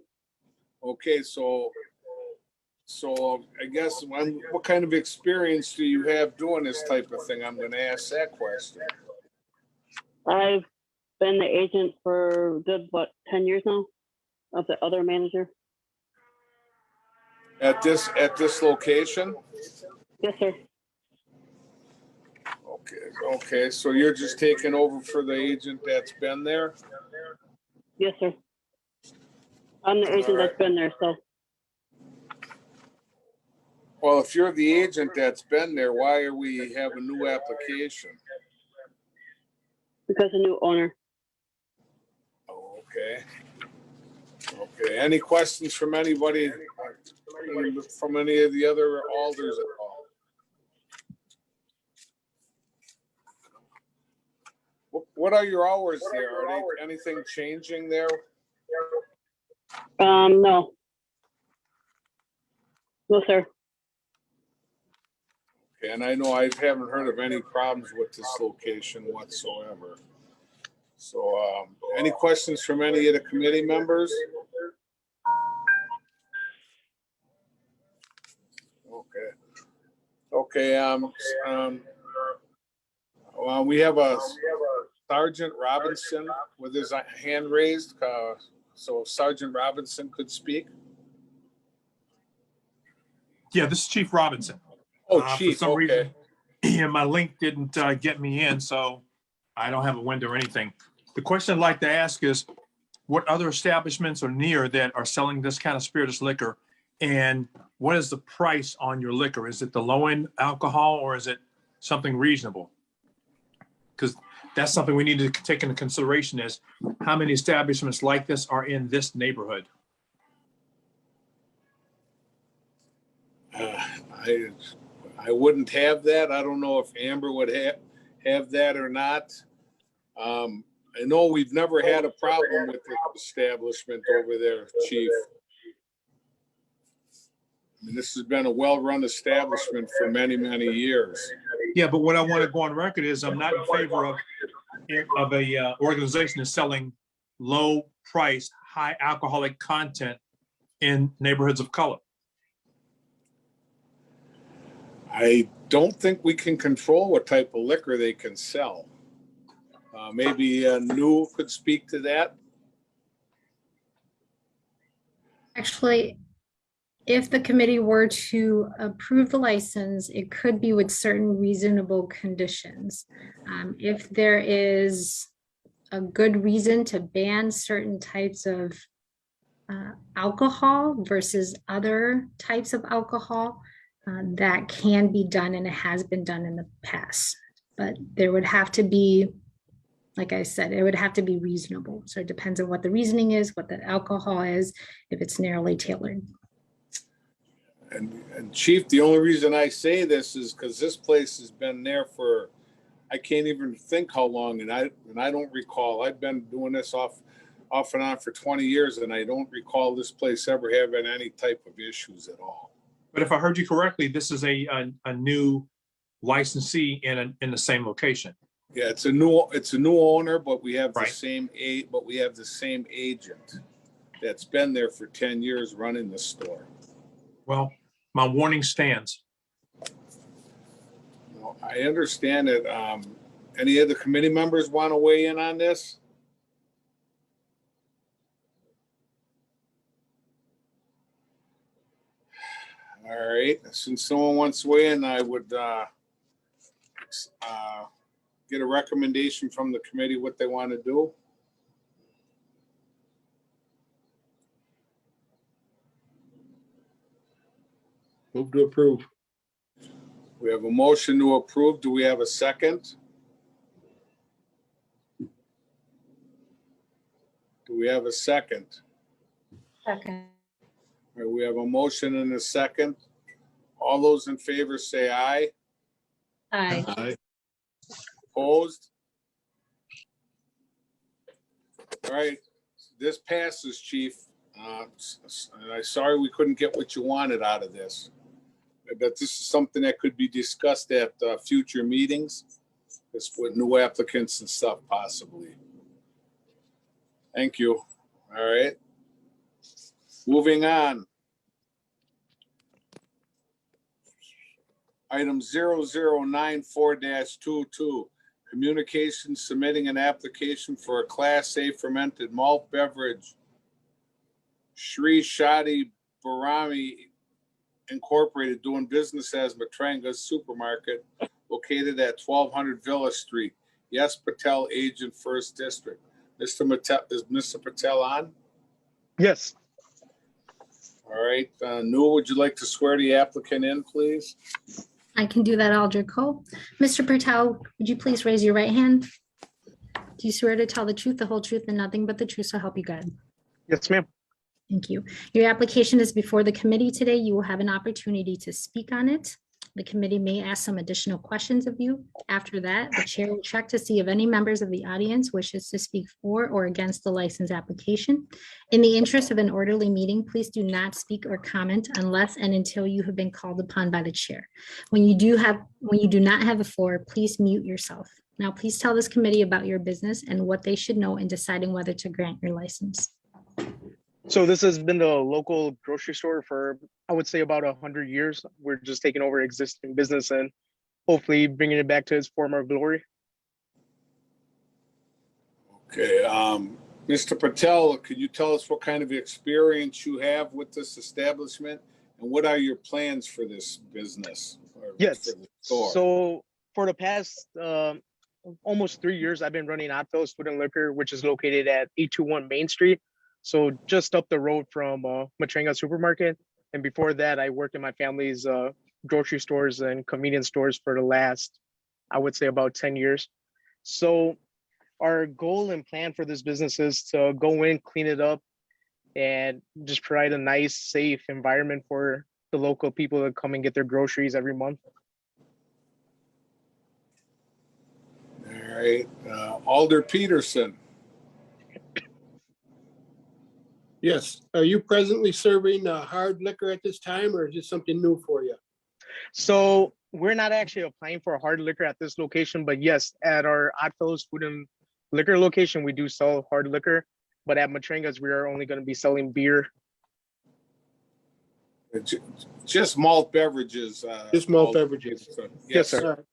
Okay, so I guess what kind of experience do you have doing this type of thing? I'm going to ask that question. I've been the agent for good, what, 10 years now of the other manager? At this location? Yes, sir. Okay, so you're just taking over for the agent that's been there? Yes, sir. I'm the agent that's been there, so Well, if you're the agent that's been there, why are we have a new application? because a new owner. Oh, okay. Okay, any questions from anybody, from any of the other alders at all? What are your hours there? Are they, anything changing there? No. No, sir. Okay, and I know I haven't heard of any problems with this location whatsoever. So, any questions from any of the committee members? Okay, well, we have a Sergeant Robinson with his hand raised, so if Sergeant Robinson could speak. Yeah, this is Chief Robinson. Oh, For Chief, some okay. reason, yeah, my link didn't get me in, so I don't have a window or anything. The question I'd like to ask is, what other establishments are near that are selling this kind of spirituous liquor? And what is the price on your liquor? Is it the low-end alcohol or is it something reasonable? Because that's something we need to take into consideration is how many establishments like this are in this neighborhood? I wouldn't have that. I don't know if Amber would have that or not. I know we've never had a problem with the establishment over there, Chief. I mean, this has been a well-run establishment for many, many years. Yeah, but what I want to go on record is I'm not in favor of a organization that's selling low-priced, high alcoholic content in neighborhoods of color. I don't think we can control what type of liquor they can sell. Maybe New could speak to that. Actually, if the committee were to approve the license, it could be with certain reasonable conditions. If there is a good reason to ban certain types of alcohol versus other types of alcohol, that can be done and it has been done in the past. But there would have to be, like I said, it would have to be reasonable. So it depends on what the reasoning is, what the alcohol is, if it's narrowly tailored. And Chief, the only reason I say this is because this place has been there for, I can't even think how long, and I don't recall. I've been doing this off and on for 20 years, and I don't recall this place ever having any type of issues at all. But if I heard you correctly, this is a new licensee in the same location. Yeah, it's a new owner, but we have the Right. same agent that's been there for 10 years running the store. Well, my warning stands. Well, I understand it. Any other committee members want to weigh in on this? All right, since no one wants to weigh in, I would get a recommendation from the committee what they want to do. Move to approve. We have a motion to approve. Do we have a second? Do we have a second? Second. All right, we have a motion and a second. All those in favor say aye. Aye. Aye. Opposed? All right, This passes, chief. I'm sorry we couldn't get what you wanted out of this. But this is something that could be discussed at future meetings. This with new applicants and stuff possibly. Thank you. All right. Moving on. Item 0094-22, communication submitting an application for a Class A fermented malt beverage. Shri Shadi Barami Incorporated, doing business as Matranga's Supermarket, located at 1200 Villa Street. Yes, Patel, agent, First District. Mr. Patel, is Mr. Patel on? Yes. All right, Newell, would you like to swear the applicant in, please? I can do that, Alder Cole. Mr. Patel, would you please raise your right hand? Do you swear to tell the truth, the whole truth, and nothing but the truth, so help you God? Yes, ma'am. Thank you. Your application is before the committee today. You will have an opportunity to speak on it. The committee may ask some additional questions of you. After that, the chair will check to see if any members of the audience wishes to speak for or against the license application. In the interest of an orderly meeting, please do not speak or comment unless and until you have been called upon by the chair. When you do not have the floor, please mute yourself. Now, please tell this committee about your business and what they should know in deciding whether to grant your license. So this has been the local grocery store for, I would say, about 100 years. We're just taking over existing business and hopefully bringing it back to its former glory. Okay, Mr. Patel, could you tell us what kind of experience you have with this establishment and what are your plans for this business? Yes. For the store? So for the past almost 3 years, I've been running Oddfellows Food and Liquor, which is located at 821 Main Street. So just up the road from Matranga Supermarket. And before that, I worked in my family's grocery stores and convenience stores for the last, I would say, about 10 years. So our goal and plan for this business is to go in, clean it up, and just provide a nice, safe environment for the local people that come and get their groceries every month. All right, Alder Peterson. Yes. Are you presently serving hard liquor at this time, or is this something new for you? So we're not actually applying for a hard liquor at this location, but yes, at our Oddfellows Food and Liquor location, we do sell hard liquor, but at Matranga's, we are only going to be selling beer. Just malt beverages. Just malt beverages. Yes, sir.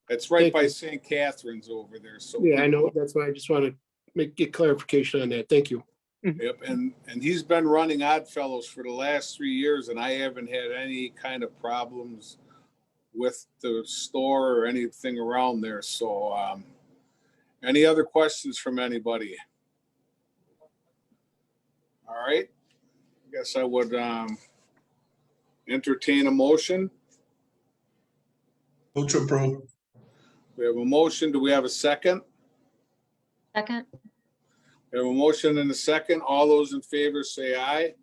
It's right Thank by you. St. Catherine's over there. So Yeah, I know. That's why I just want to get clarification on that. Thank you. Yep, and he's been running Oddfellows for the last 3 years, and I haven't had any kind of problems with the store or anything around there. So, any other questions from anybody? All right, I guess I would entertain a motion. Vote to approve. We have a motion. Do we have a second? Second. We have a motion and a second. All those in favor say aye.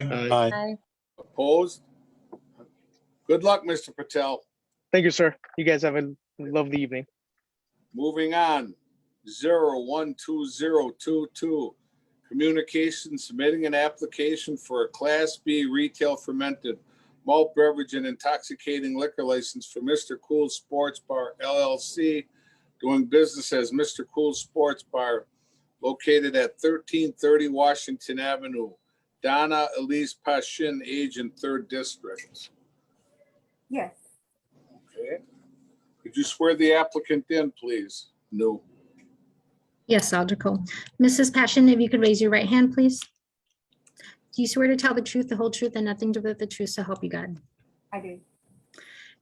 Aye. Aye. Opposed? Good luck, Mr. Patel. Thank you, sir. You guys have a lovely evening. Moving on, 012022, communication submitting an application for a Class B retail fermented malt beverage and intoxicating liquor license for Mr. Cool Sports Bar LLC, doing business as Mr. Cool Sports Bar, located at 1330 Washington Avenue. Donna Elise Pashin, agent, 3rd District. Yes, Okay. Could you swear the applicant in, please? No. Yes, Alder Cole. Mrs. Passion, if you could raise your right hand, please. Do you swear to tell the truth, the whole truth, and nothing but the truth, so help you God? I do.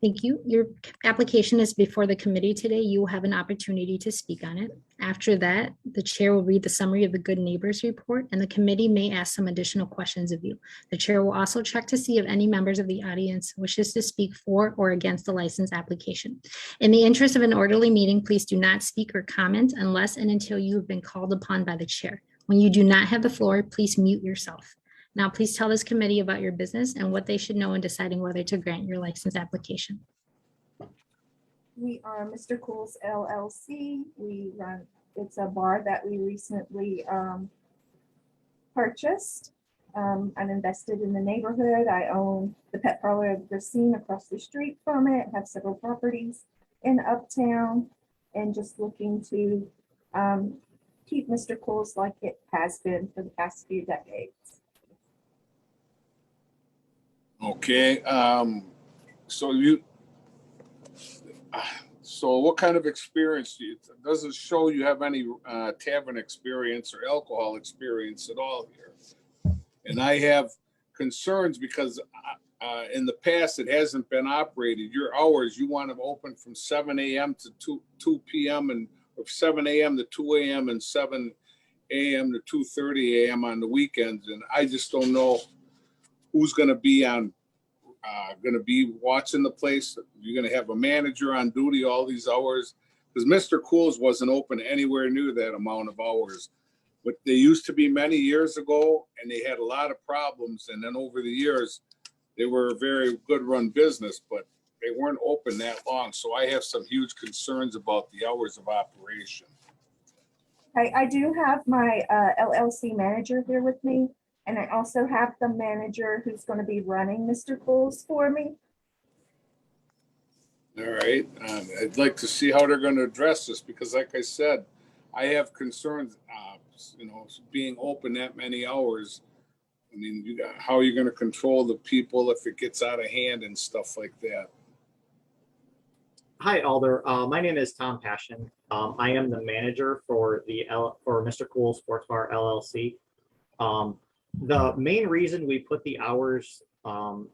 Thank you. Your application is before the committee today. You will have an opportunity to speak on it. After that, the chair will read the summary of the Good Neighbors Report, and the committee may ask some additional questions of you. The chair will also check to see if any members of the audience wishes to speak for or against the license application. In the interest of an orderly meeting, please do not speak or comment unless and until you have been called upon by the chair. When you do not have the floor, please mute yourself. Now, please tell this committee about your business and what they should know in deciding whether to grant your license application. We are Mr. Cool's LLC. We run, it's a bar that we recently purchased. I'm invested in the neighborhood. I own the pet parlor of Racine across the street from it, have several properties in Uptown, and just looking to keep Mr. Cool's like it has been for the past few decades. Okay, so what kind of experience do you, it doesn't show you have any tavern experience or alcohol experience at all here. And I have concerns because in the past, it hasn't been operated. Your hours, you want to open from 7 a.m. to 2 p.m. and or 7 a.m. to 2 a.m. and 7 a.m. to 2:30 a.m. on the weekends. And I just don't know who's going to be watching the place. You're going to have a manager on duty all these hours, because Mr. Cool's wasn't open anywhere near that amount of hours. But they used to be many years ago, and they had a lot of problems. And then over the years, they were a very good run business, but they weren't open that long. So I have some huge concerns about the hours of operation. I do have my LLC manager here with me, and I also have the manager who's going to be running Mr. Cool's for me. All right. I'd like to see how they're going to address this, because like I said, I have concerns, being open that many hours. I mean, how are you going to control the people if it gets out of hand and stuff like that? Hi, Alder. My name is Tom Passion. I am the manager for Mr. Cool's Sports Bar LLC. The main reason we put the hours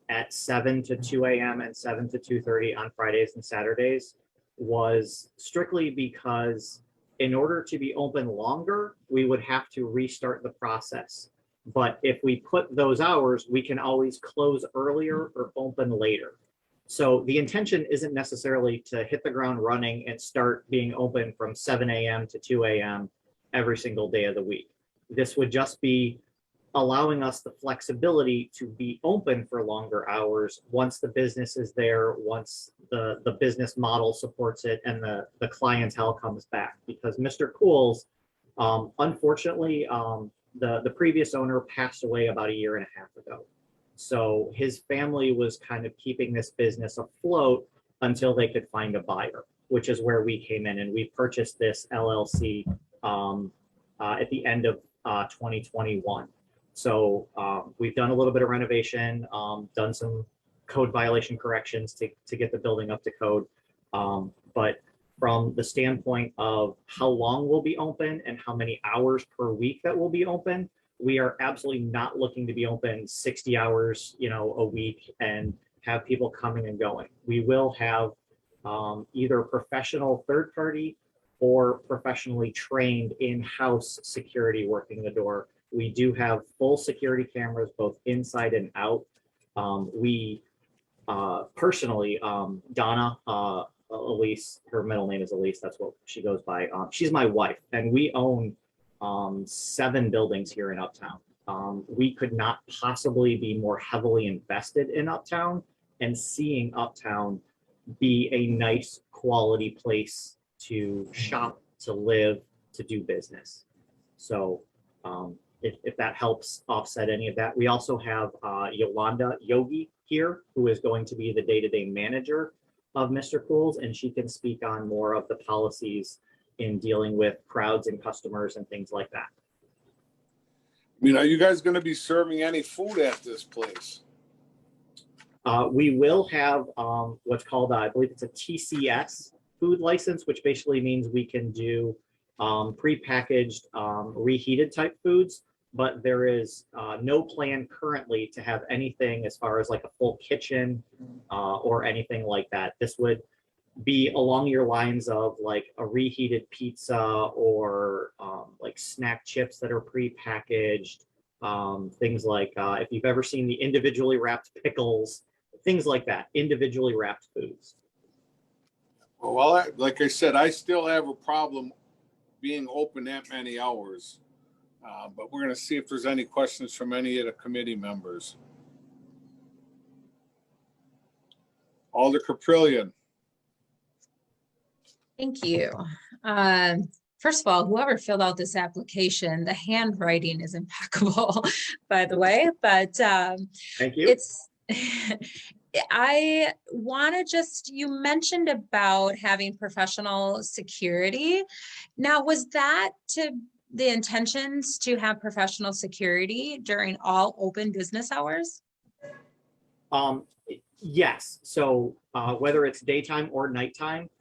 at 7 to 2 a.m. and 7 to 2:30 on Fridays and Saturdays was strictly because in order to be open longer, we would have to restart the process. But if we put those hours, we can always close earlier or open later. So the intention isn't necessarily to hit the ground running and start being open from 7 a.m. to 2 a.m. every single day of the week. This would just be allowing us the flexibility to be open for longer hours once the business is there, once the business model supports it and the clientele comes back. Because Mr. Cool's, unfortunately, the previous owner passed away about 1.5 years ago. So his family was kind of keeping this business afloat until they could find a buyer, which is where we came in, and we purchased this LLC at the end of 2021. So we've done a little bit of renovation, done some code violation corrections to get the building up to code. But from the standpoint of how long we'll be open and how many hours per week that will be open, we are absolutely not looking to be open 60 hours, a week and have people coming and going. We will have either professional third party or professionally trained in-house security working the door. We do have full security cameras, both inside and out. We personally, Donna, Elise, her middle name is Elise, that's what she goes by. She's my wife, and we own 7 buildings here in Uptown. We could not possibly be more heavily invested in Uptown and seeing Uptown be a nice quality place to shop, to live, to do business. So if that helps offset any of that. We also have Yolanda Yogi here, who is going to be the day-to-day manager of Mr. Cool's, and she can speak on more of the policies in dealing with crowds and customers and things like that. I mean, are you guys going to be serving any food at this place? We will have what's called, I believe it's a TCS food license, which basically means we can do prepackaged, reheated type foods, but there is no plan currently to have anything as far as like a full kitchen or anything like that. This would be along your lines of like a reheated pizza or like snack chips that are prepackaged, things like if you've ever seen the individually wrapped pickles, things like that, individually wrapped foods. Well, like I said, I still have a problem being open that many hours, but we're going to see if there's any questions from any of the committee members. Alder Caprillion. Thank you. first of all, whoever filled out this application, the handwriting is impeccable, by the way, but Thank you. it's, I want to just, you mentioned about having professional security. Now, was that to the intentions to have professional security during all open business hours? Yes. So whether it's daytime or nighttime,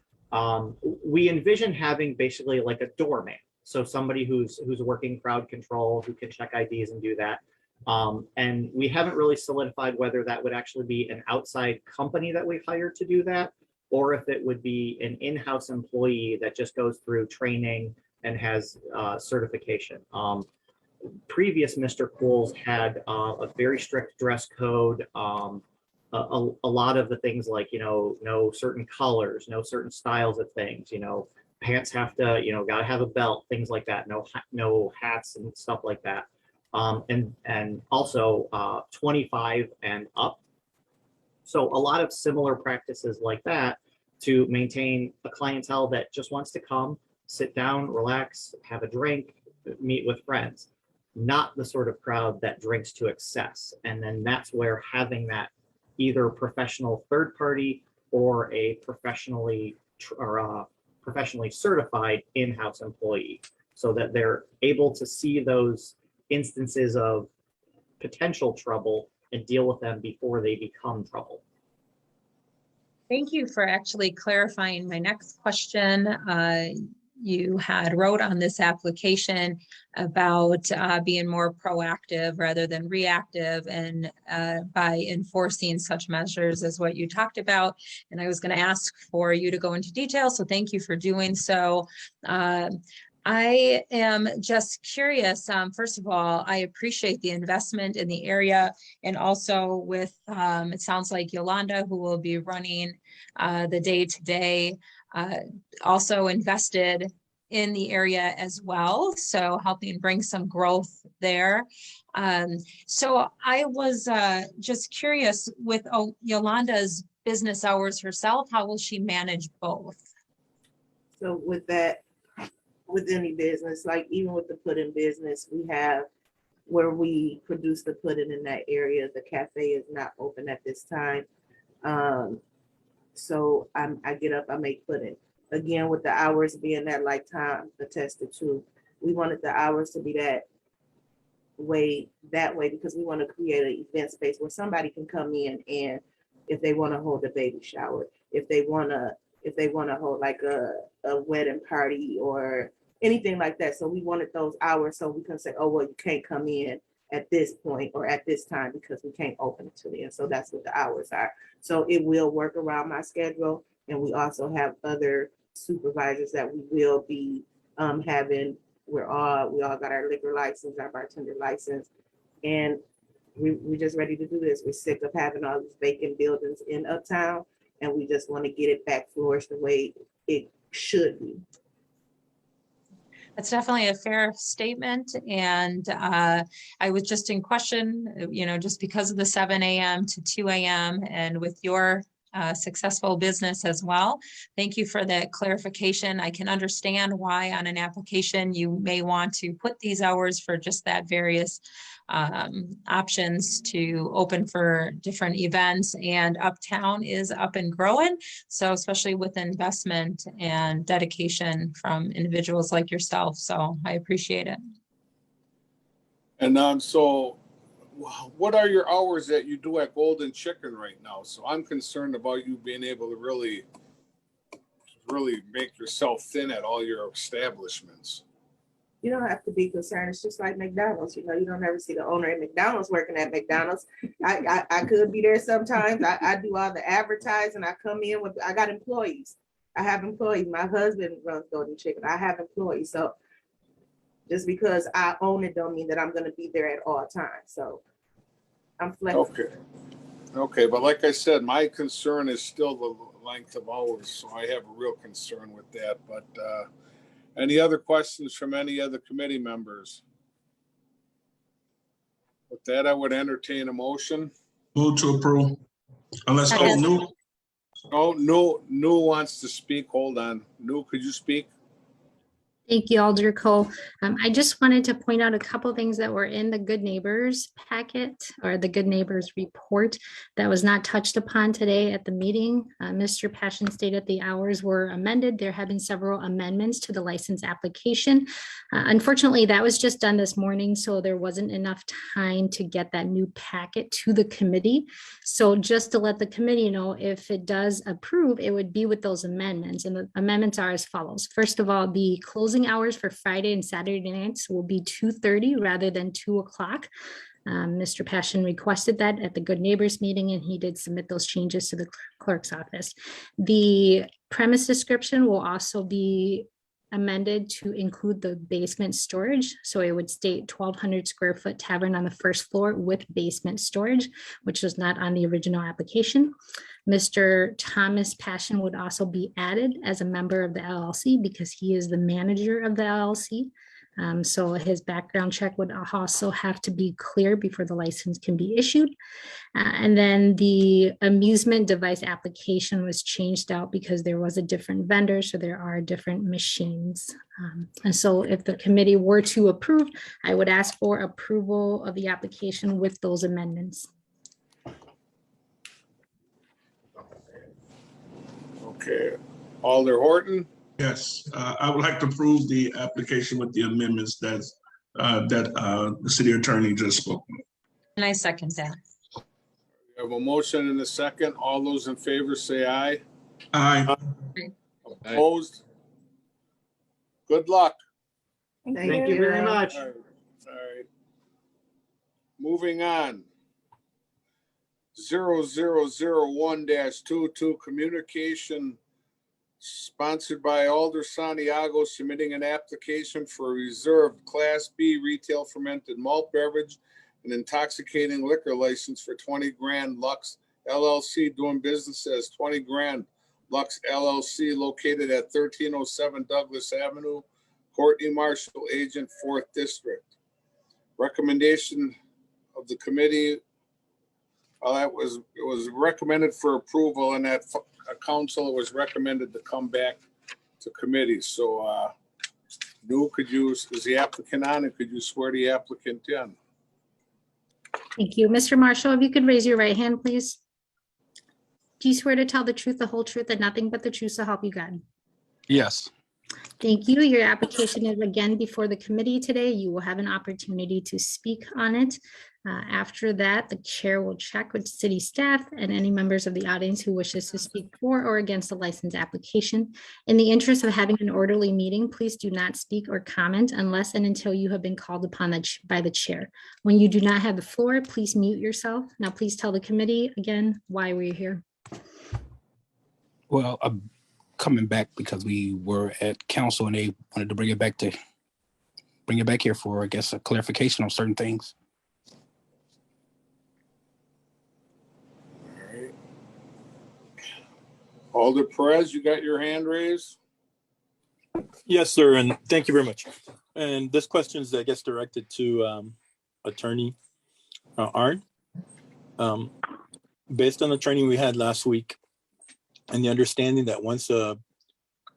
we envision having basically like a doorman. So somebody who's working crowd control, who can check IDs and do that. And we haven't really solidified whether that would actually be an outside company that we hire to do that, or if it would be an in-house employee that just goes through training and has certification. Previous Mr. Cools had a very strict dress code. A lot of the things like, no certain colors, no certain styles of things, pants have to, gotta have a belt, things like that. No hats and stuff like that. And also 25 and up. So a lot of similar practices like that to maintain a clientele that just wants to come, sit down, relax, have a drink, meet with friends, not the sort of crowd that drinks to excess. And then that's where having that either professional third party or a professionally certified in-house employee, so that they're able to see those instances of potential trouble and deal with them before they become trouble. Thank you for actually clarifying my next question. You had wrote on this application about being more proactive rather than reactive, and by enforcing such measures as what you talked about. And I was going to ask for you to go into detail, so thank you for doing so. I am just curious, first of all, I appreciate the investment in the area, and also with, it sounds like Yolanda, who will be running the day-to-day, also invested in the area as well, so helping bring some growth there. So I was just curious with Yolanda's business hours herself, how will she manage both? So with that, with any business, like even with the pudding business, we have where we produce the pudding in that area. The cafe is not open at this time. So I get up, I make pudding. Again, with the hours being that like time attested to, we wanted the hours to be that way because we want to create an event space where somebody can come in, and if they want to hold a baby shower, if they want to hold like a wedding party or anything like that. So we wanted those hours so we can say, oh, well, you can't come in at this point or at this time because we can't open until then. So that's what the hours are. So it will work around my schedule. And we also have other supervisors that we will be having. We all got our liquor license, our bartender license, and we're just ready to do this. We're sick of having all these vacant buildings in Uptown, and we just want to get it back flourished the way it should be. That's definitely a fair statement. And I was just in question, just because of the 7 a.m. to 2 a.m. and with your successful business as well. Thank you for that clarification. I can understand why on an application you may want to put these hours for just that various options to open for different events, and Uptown is up and growing. So especially with investment and dedication from individuals like yourself. So I appreciate it. And so what are your hours that you do at Golden Chicken right now? So I'm concerned about you being able to really make yourself thin at all your establishments. You don't have to be concerned. It's just like McDonald's. You don't ever see the owner at McDonald's working at McDonald's. I could be there sometimes. I do all the advertising. I come in with, I got employees. I have employees. My husband runs Golden Chicken. I have employees. So just because I own it don't mean that I'm going to be there at all times. So I'm flexible. Okay. But like I said, my concern is still the length of hours. So I have a real concern with that. But any other questions from any other committee members? With that, I would entertain a motion. Move to approve. Unless, New wants to speak. Hold on. New, could you speak? Thank you, Alder Cole. I just wanted to point out a couple things that were in the Good Neighbors packet or the Good Neighbors report that was not touched upon today at the meeting. Mr. Passion stated the hours were amended. There have been several amendments to the license application. Unfortunately, that was just done this morning, so there wasn't enough time to get that new packet to the committee. So just to let the committee know, if it does approve, it would be with those amendments. And the amendments are as follows. First of all, the closing hours for Friday and Saturday nights will be 2:30 rather than 2 o'clock. Mr. Passion requested that at the Good Neighbors meeting, and he did submit those changes to the clerk's office. The premise description will also be amended to include the basement storage. So it would state 1,200 square foot tavern on the first floor with basement storage, which was not on the original application. Mr. Thomas Passion would also be added as a member of the LLC because he is the manager of the LLC. So his background check would also have to be clear before the license can be issued. And then the amusement device application was changed out because there was a different vendor, so there are different machines. And so if the committee were to approve, I would ask for approval of the application with those amendments. Okay, Alder Horton, Yes, I would like to approve the application with the amendments that the city attorney just spoke. And I second that. we have a motion and a second. All those in favor say aye. Aye. Opposed? Good luck. Thank you very much. All right. Moving on. 0001-22 communication sponsored by Alder Santiago, submitting an application for a reserved Class B retail fermented malt beverage and intoxicating liquor license for 20 Grand Lux LLC, doing business as 20 Grand Lux LLC, located at 1307 Douglas Avenue, Courtney Marshall, Agent, 4th District. Recommendation of the committee, it was recommended for approval, and that council, it was recommended to come back to committee. So, is the applicant on, and could you swear the applicant in? Thank you. Mr. Marshall, if you could raise your right hand, please. Do you swear to tell the truth, the whole truth, and nothing but the truth, so help you God? Yes. Thank you. Your application is again before the committee today. You will have an opportunity to speak on it. After that, the chair will check with city staff and any members of the audience who wishes to speak for or against the license application. In the interest of having an orderly meeting, please do not speak or comment unless and until you have been called upon by the chair. When you do not have the floor, please mute yourself. Now, please tell the committee again why we're here. Well, I'm coming back because we were at council and they wanted to bring it back here for, I guess, a clarification on certain things. All right. Alder Perez, you got your hand raised? Yes, sir, and thank you very much. And this question is, I guess, directed to Attorney Arndt. Based on the training we had last week and the understanding that once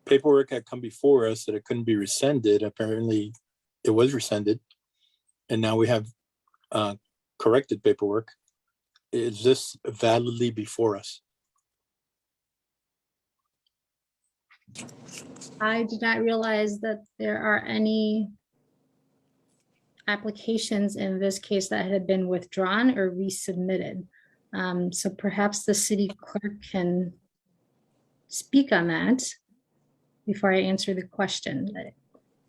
paperwork had come before us that it couldn't be rescinded, apparently it was rescinded, and now we have corrected paperwork. Is this validly before us? I did not realize that there are any applications in this case that had been withdrawn or resubmitted. So perhaps the city clerk can speak on that before I answer the question.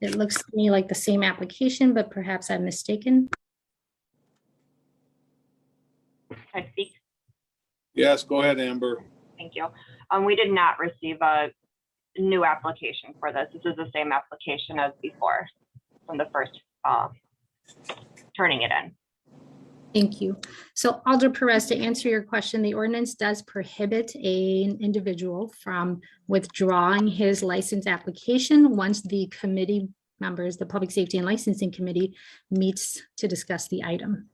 It looks to me like the same application, but perhaps I'm mistaken. I speak. Yes, go ahead, Amber. Thank you. We did not receive a new application for this. This is the same application as before from the first turning it in. Thank you. So Alder Perez, to answer your question, the ordinance does prohibit an individual from withdrawing his license application once the committee members, the Public Safety and Licensing Committee, meets to discuss the item.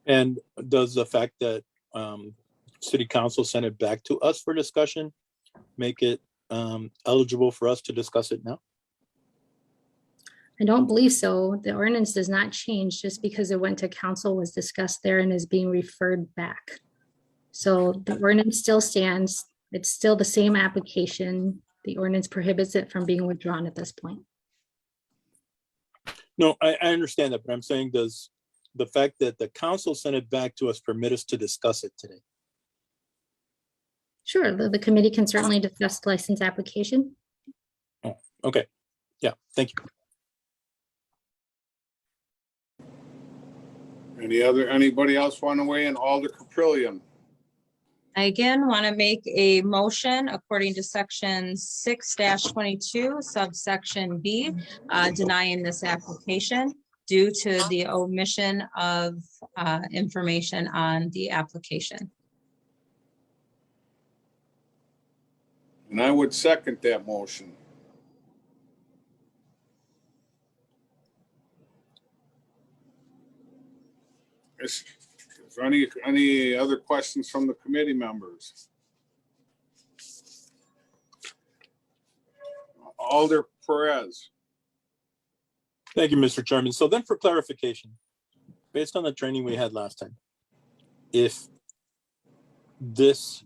And does the fact that City Council sent it back to us for discussion make it eligible for us to discuss it now? I don't believe so. The ordinance does not change just because it went to council, was discussed there, and is being referred back. So the ordinance still stands. It's still the same application. The ordinance prohibits it from being withdrawn at this point. No, I understand that, but I'm saying, does the fact that the council sent it back to us permit us to discuss it today? Sure, the committee can certainly discuss the license application. Oh, okay. Yeah, thank you. Anybody else want to weigh in? Alder Caprillion. I again want to make a motion according to section 6-22 subsection B, denying this application due to the omission of information on the application. And I would second that motion. Is there any other questions from the committee members? Alder Perez. Thank you, Mr. Chairman. So then for clarification, based on the training we had last time, if this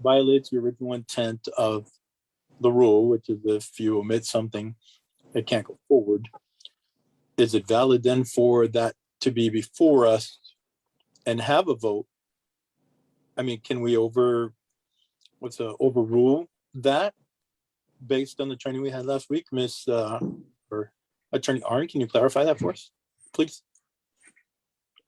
violates the original intent of the rule, which is if you omit something, it can't go forward, is it valid then for that to be before us and have a vote? I mean, can we overrule that based on the training we had last week? Or Attorney Arn, can you clarify that for us, please?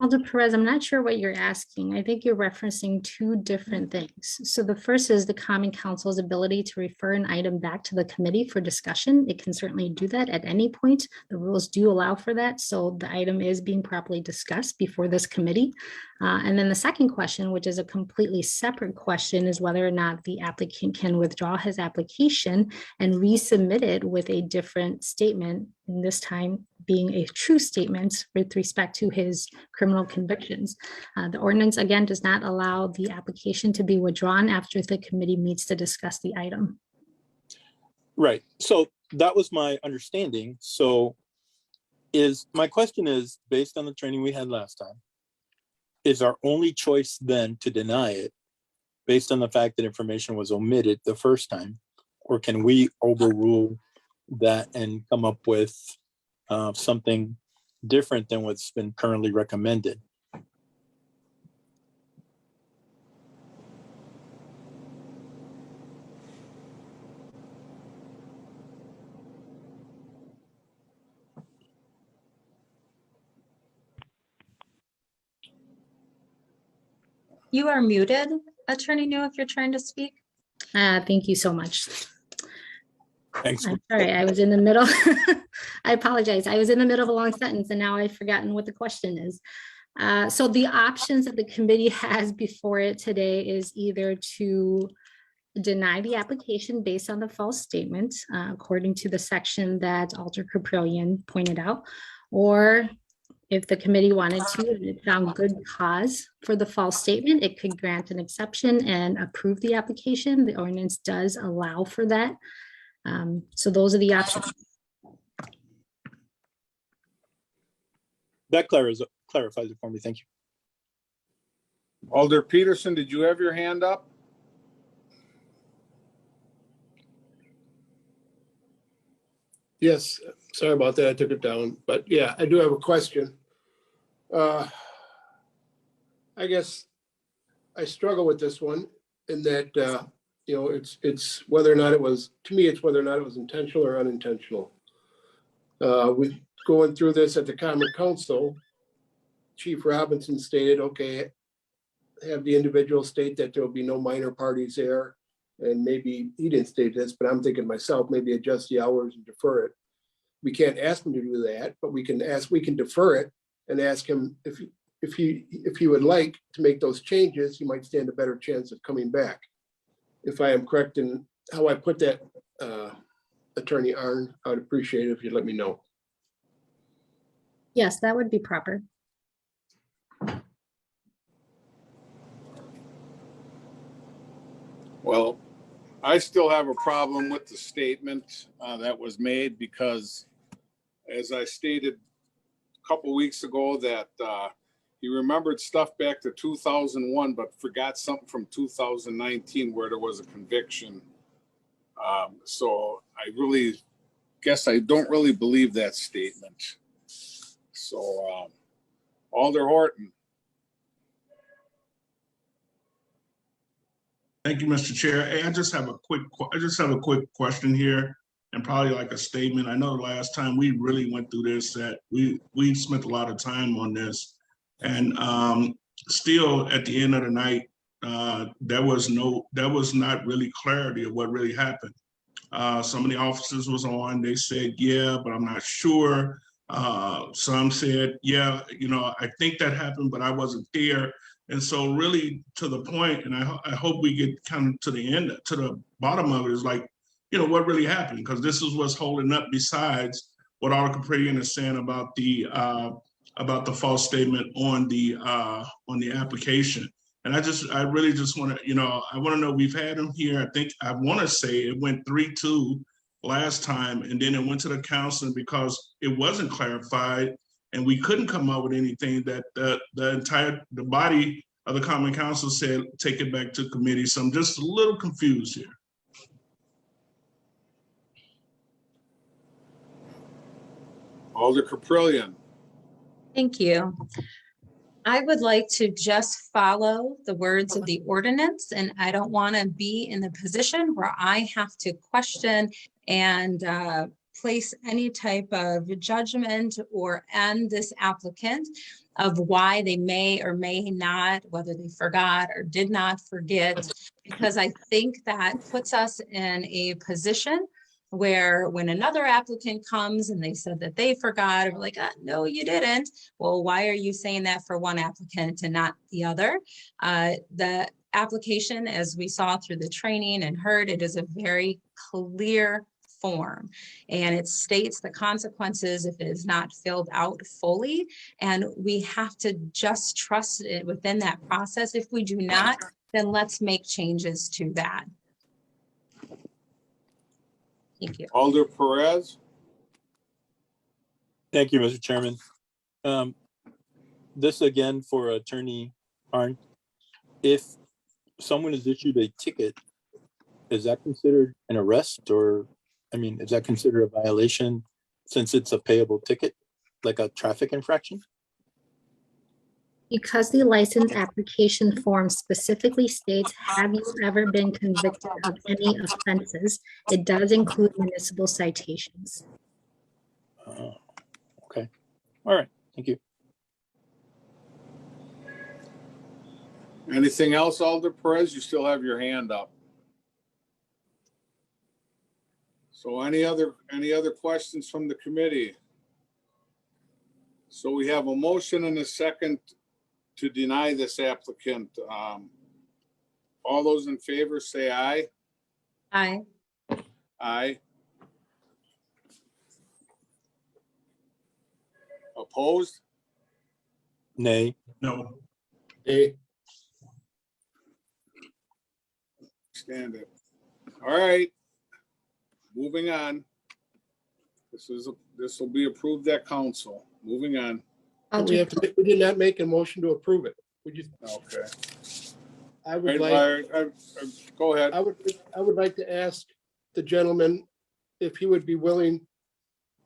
Alder Perez, I'm not sure what you're asking. I think you're referencing two different things. So the first is the Common Council's ability to refer an item back to the committee for discussion. It can certainly do that at any point. The rules do allow for that. So the item is being properly discussed before this committee. And then the second question, which is a completely separate question, is whether or not the applicant can withdraw his application and resubmit it with a different statement, and this time being a true statement with respect to his criminal convictions. The ordinance, again, does not allow the application to be withdrawn after the committee meets to discuss the item. Right. So that was my understanding. So my question is, based on the training we had last time, is our only choice then to deny it based on the fact that information was omitted the first time? Or can we overrule that and come up with something different than what's been currently recommended? You are muted, Attorney New, if you're trying to speak. Thank you so much. Thanks. I'm sorry, I was in the middle. I apologize. I was in the middle of a long sentence and now I've forgotten what the question is. So the options that the committee has before it today is either to deny the application based on the false statement, according to the section that Alder Caprillion pointed out, or if the committee wanted to, and it found good cause for the false statement, it could grant an exception and approve the application. The ordinance does allow for that. So those are the options. That clarifies it for me. Thank you. Alder Peterson, did you have your hand up? Yes, sorry about that. I took it down, but yeah, I do have a question. I guess I struggle with this one in that, it's whether or not it was, to me, it's whether or not it was intentional or unintentional. With going through this at the Common Council, Chief Robinson stated, okay, have the individual state that there will be no minor parties there. And maybe he didn't state this, but I'm thinking myself, maybe adjust the hours and defer it. We can't ask him to do that, but we can defer it and ask him if he would like to make those changes, he might stand a better chance of coming back. If I am correct in how I put that, Attorney Arn, I would appreciate it if you'd let me know. Yes, that would be proper. Well, I still have a problem with the statement that was made because, as I stated a couple weeks ago, that he remembered stuff back to 2001, but forgot something from 2019 where there was a conviction. So I really guess I don't really believe that statement. So Alder Horton. Thank you, Mr. Chair. Hey, I just have a quick question here, and probably like a statement. I know the last time we really went through this, that we spent a lot of time on this, and still at the end of the night, there was not really clarity of what really happened. Some of the officers was on. They said, "Yeah, but I'm not sure." Some said, "Yeah, I think that happened, but I wasn't there." And so really to the point, and I hope we get kind of to the end, to the bottom of it, is like, what really happened? Because this is what's holding up, besides what Alder Kaprielian is saying about the false statement on the application. And I really just want to, I want to know, we've had him here. I want to say it went 3-2 last time, and then it went to the council because it wasn't clarified. And we couldn't come up with anything that the body of the Common Council said, take it back to committee. So I'm just a little confused here. Alder Kaprielian. Thank you. I would like to just follow the words of the ordinance, and I don't want to be in the position where I have to question and place any type of judgment or end this applicant of why they may or may not, whether they forgot or did not forget, because I think that puts us in a position where when another applicant comes and they said that they forgot, we're like, no, you didn't. Well, why are you saying that for one applicant and not the other? The application, as we saw through the training and heard, it is a very clear form, and it states the consequences if it is not filled out fully, and we have to just trust it within that process. If we do not, then let's make changes to that. Thank you. Alder Perez. Thank you, Mr. Chairman. This again for Attorney Arndt. If someone is issued a ticket, is that considered an arrest, or is that considered a violation since it's a payable ticket, like a traffic infraction? Because the license application form specifically states, have you ever been convicted of any offenses? It does include municipal citations. Okay. All right. Thank you. Anything else, Alder Perez? You still have your hand up. So any other questions from the committee? So we have a motion and a second to deny this applicant. All those in favor say aye. Aye. Aye. Opposed? Nay. No. Nay. Stand it. All right. Moving on. This will be approved at council. Moving on. We did not make a motion to approve it. Okay. I would Right, like, go ahead. I would like to ask the gentleman if he would be willing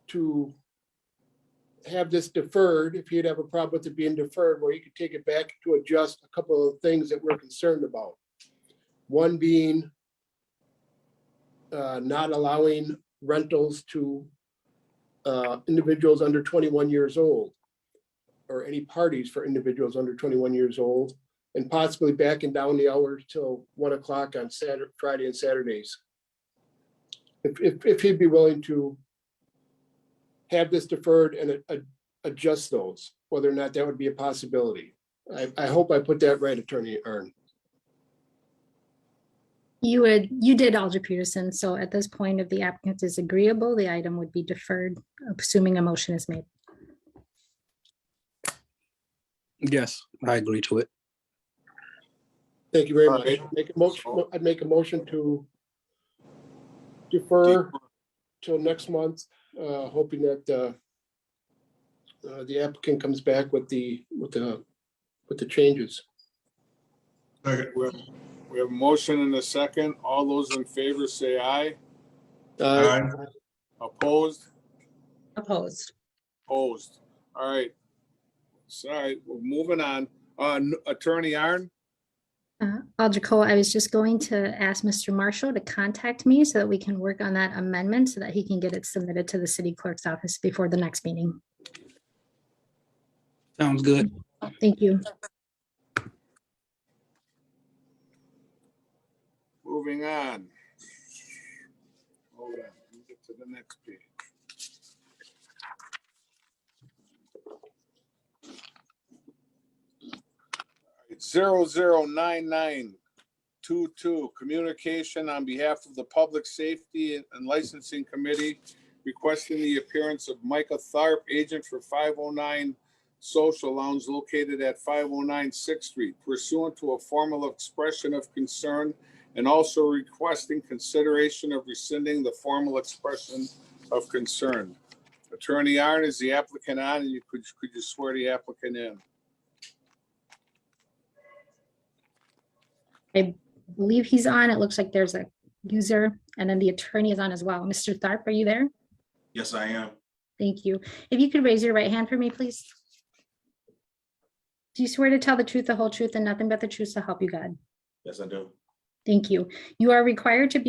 to have this deferred, if he'd have a problem with it being deferred, where he could take it back to adjust a couple of things that we're concerned about. One being not allowing rentals to individuals under 21 years old, or any parties for individuals under 21 years old, and possibly backing down the hours till 1 o'clock on Friday and Saturdays. If he'd be willing to have this deferred and adjust those, whether or not that would be a possibility. I hope I put that right, Attorney Arndt. You did, Alder Peterson. So at this point, if the applicant is agreeable, the item would be deferred, assuming a motion is made. Yes, I agree to it. Thank you very much. right. I'd make a motion to defer till next month, hoping that the applicant comes back with the changes. We have a motion and a second. All those in favor say aye. Aye. Opposed? Opposed. Opposed. All right. Sorry, we're moving on. Attorney Arn? Alder Cole, I was just going to ask Mr. Marshall to contact me so that we can work on that amendment so that he can get it submitted to the city clerk's office before the next meeting. Sounds good. Thank you. Moving on. Hold on, let me get to the next page. It's 009922, communication on behalf of the Public Safety and Licensing Committee requesting the appearance of Micah Tharp, agent for 509 Social Lounge located at 509 6th Street, pursuant to a formal expression of concern and also requesting consideration of rescinding the formal expression of concern. Attorney Arn, is the applicant on, and could you swear the applicant in? I believe he's on. It looks like there's a user and then the attorney is on as well. Mr. Tharp, are you there? Yes, I am. Thank you. If you could raise your right hand for me, please. Do you swear to tell the truth, the whole truth, and nothing but the truth so help you God? Yes, I do. Thank you. You are required to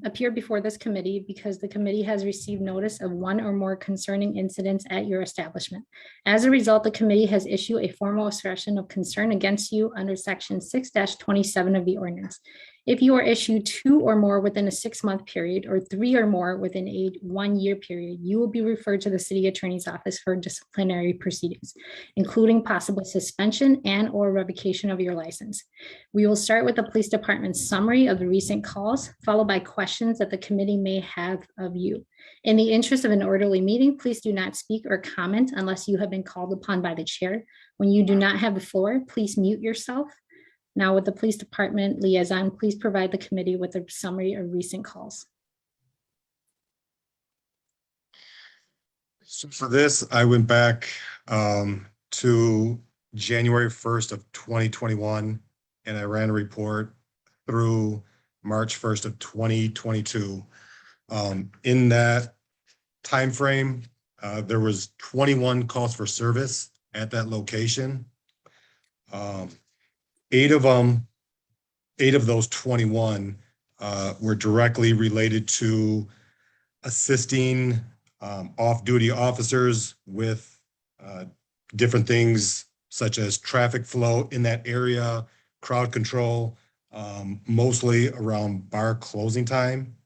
appear before this committee because the committee has received notice of one or more concerning incidents at your establishment. As a result, the committee has issued a formal expression of concern against you under section 6-27 of the ordinance. If you are issued 2 or more within a 6-month period or 3 or more within a 1-year period, you will be referred to the city attorney's office for disciplinary proceedings, including possible suspension and or revocation of your license. We will start with the police department's summary of the recent calls, followed by questions that the committee may have of you. In the interest of an orderly meeting, please do not speak or comment unless you have been called upon by the chair. When you do not have the floor, please mute yourself. Now with the police department liaison, please provide the committee with a summary of recent calls. So for this, I went back to January 1st of 2021, and I ran a report through March 1st of 2022. In that time frame, there was 21 calls for service at that location. 8 of those 21 were directly related to assisting off-duty officers with different things such as traffic flow in that area, crowd control, mostly around bar closing time.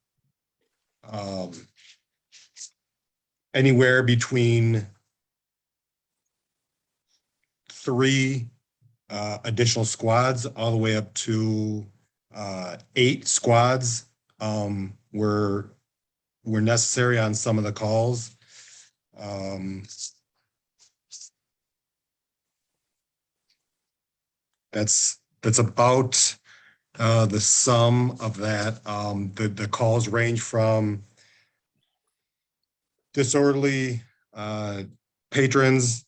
Anywhere between 3 additional squads all the way up to 8 squads were necessary on some of the calls. That's about the sum of that. The calls range from disorderly patrons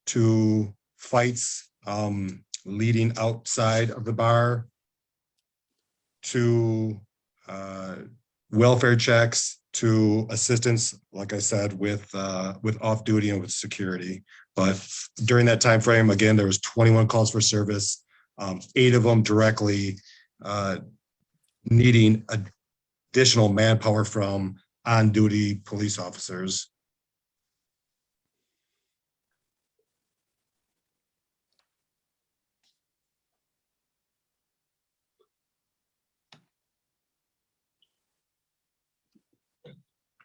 to fights leading outside of the bar to welfare checks to assistance, like I said, with off-duty and with security. But during that time frame, again, there was 21 calls for service, 8 of them directly needing additional manpower from on-duty police officers.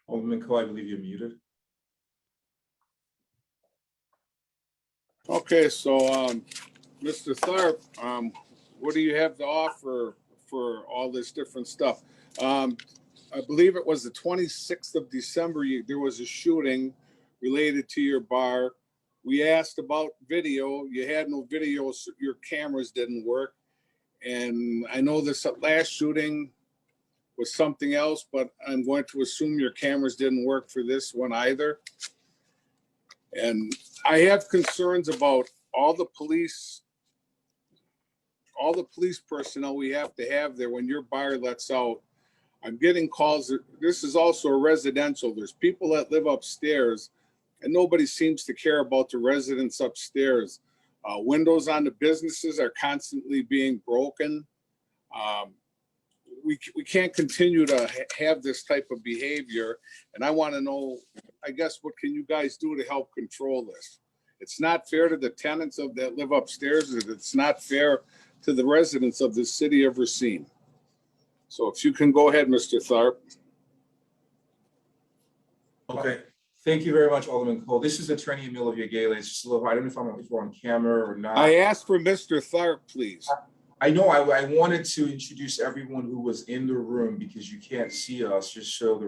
Alderman Cole, I believe you're muted. Okay, so Mr. Tharp, what do you have to offer for all this different stuff? I believe it was the 26th of December, there was a shooting related to your bar. We asked about video. You had no video, so your cameras didn't work. And I know this last shooting, was something else, but I'm going to assume your cameras didn't work for this one either. And I have concerns about all the police personnel we have to have there when your bar lets out. I'm getting calls. This is also a residential. There's people that live upstairs and nobody seems to care about the residents upstairs. Windows on the businesses are constantly being broken. We can't continue to have this type of behavior. And I want to know, I guess, what can you guys do to help control this? It's not fair to the tenants that live upstairs. It's not fair to the residents of the city of Racine. So if you can go ahead, Mr. Tharp. Okay, thank you very much, Alderman Cole. This is Attorney Emilio Viegela. It's just a little, I don't know if we're on camera or not. I asked for Mr. Tharp, please. I know I wanted to introduce everyone who was in the room because you can't see us, just so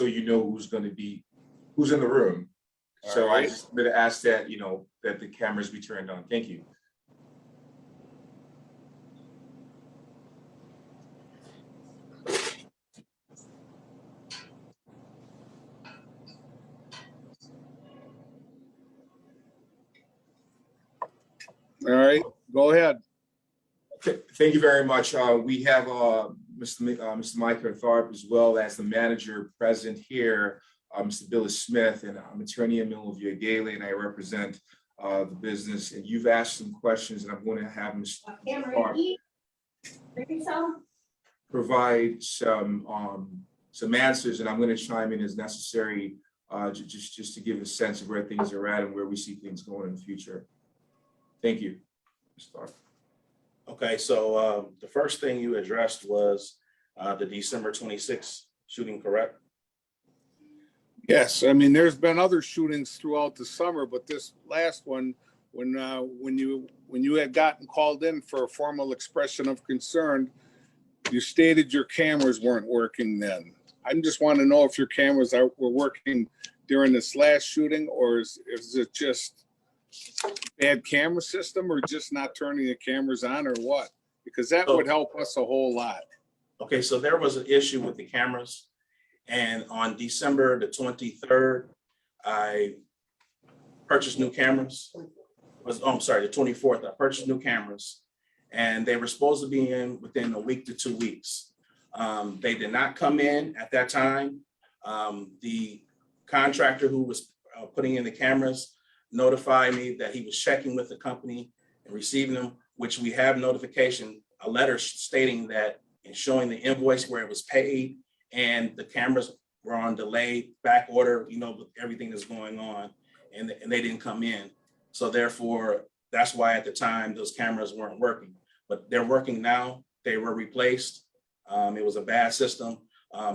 you know who's in the room. So I just wanted to ask that, that the cameras be turned on. Thank you. All right, go ahead. Okay, thank you very much. We have Mr. Micah Tharp as well as the manager present here, Mr. Billy Smith, and I'm Attorney Emilio Viegela, and I represent the business. And you've asked some questions, and I'm going to have Mr. Tharp provide some answers, and I'm going to chime in as necessary, just to give a sense of where things are at and where we see things going in the future. Thank you, Mr. Tharp. Okay, so the first thing you addressed was the December 26th shooting, correct? Yes, I mean, there's been other shootings throughout the summer, but this last one, when you had gotten called in for a formal expression of concern, you stated your cameras weren't working then. I just want to know if your cameras were working during this last shooting, or is it just bad camera system, or just not turning the cameras on, or what? Because that would help us a whole lot. Okay, so there was an issue with the cameras, and on December the 23rd, I purchased new cameras. The 24th, I purchased new cameras, and they were supposed to be in within a week to 2 weeks. They did not come in at that time. The contractor who was putting in the cameras notified me that he was checking with the company and receiving them, which we have notification, a letter stating that and showing the invoice where it was paid, and the cameras were on delayed back order, with everything that's going on, and they didn't come in. So therefore, that's why at the time those cameras weren't working, but they're working now. They were replaced. It was a bad system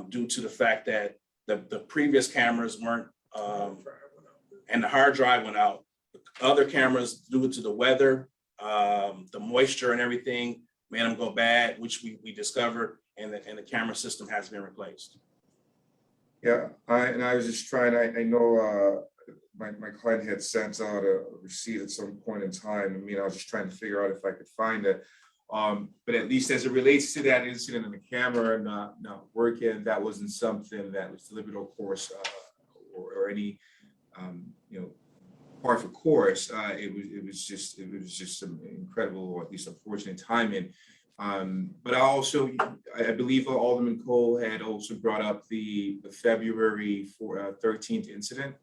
due to the fact that the previous cameras weren't, and the hard drive went out. Other cameras, due to the weather, the moisture and everything, made them go bad, which we discovered, and the camera system has been replaced. Yeah, I was just trying, I know my client had sent out a receipt at some point in time. I was just trying to figure out if I could find it. But at least as it relates to that incident in the camera not working, that wasn't something that was delivered, of course, or any par for course. It was just some incredible, or at least unfortunate timing. But I believe Alderman Cole had also brought up the February 13th incident.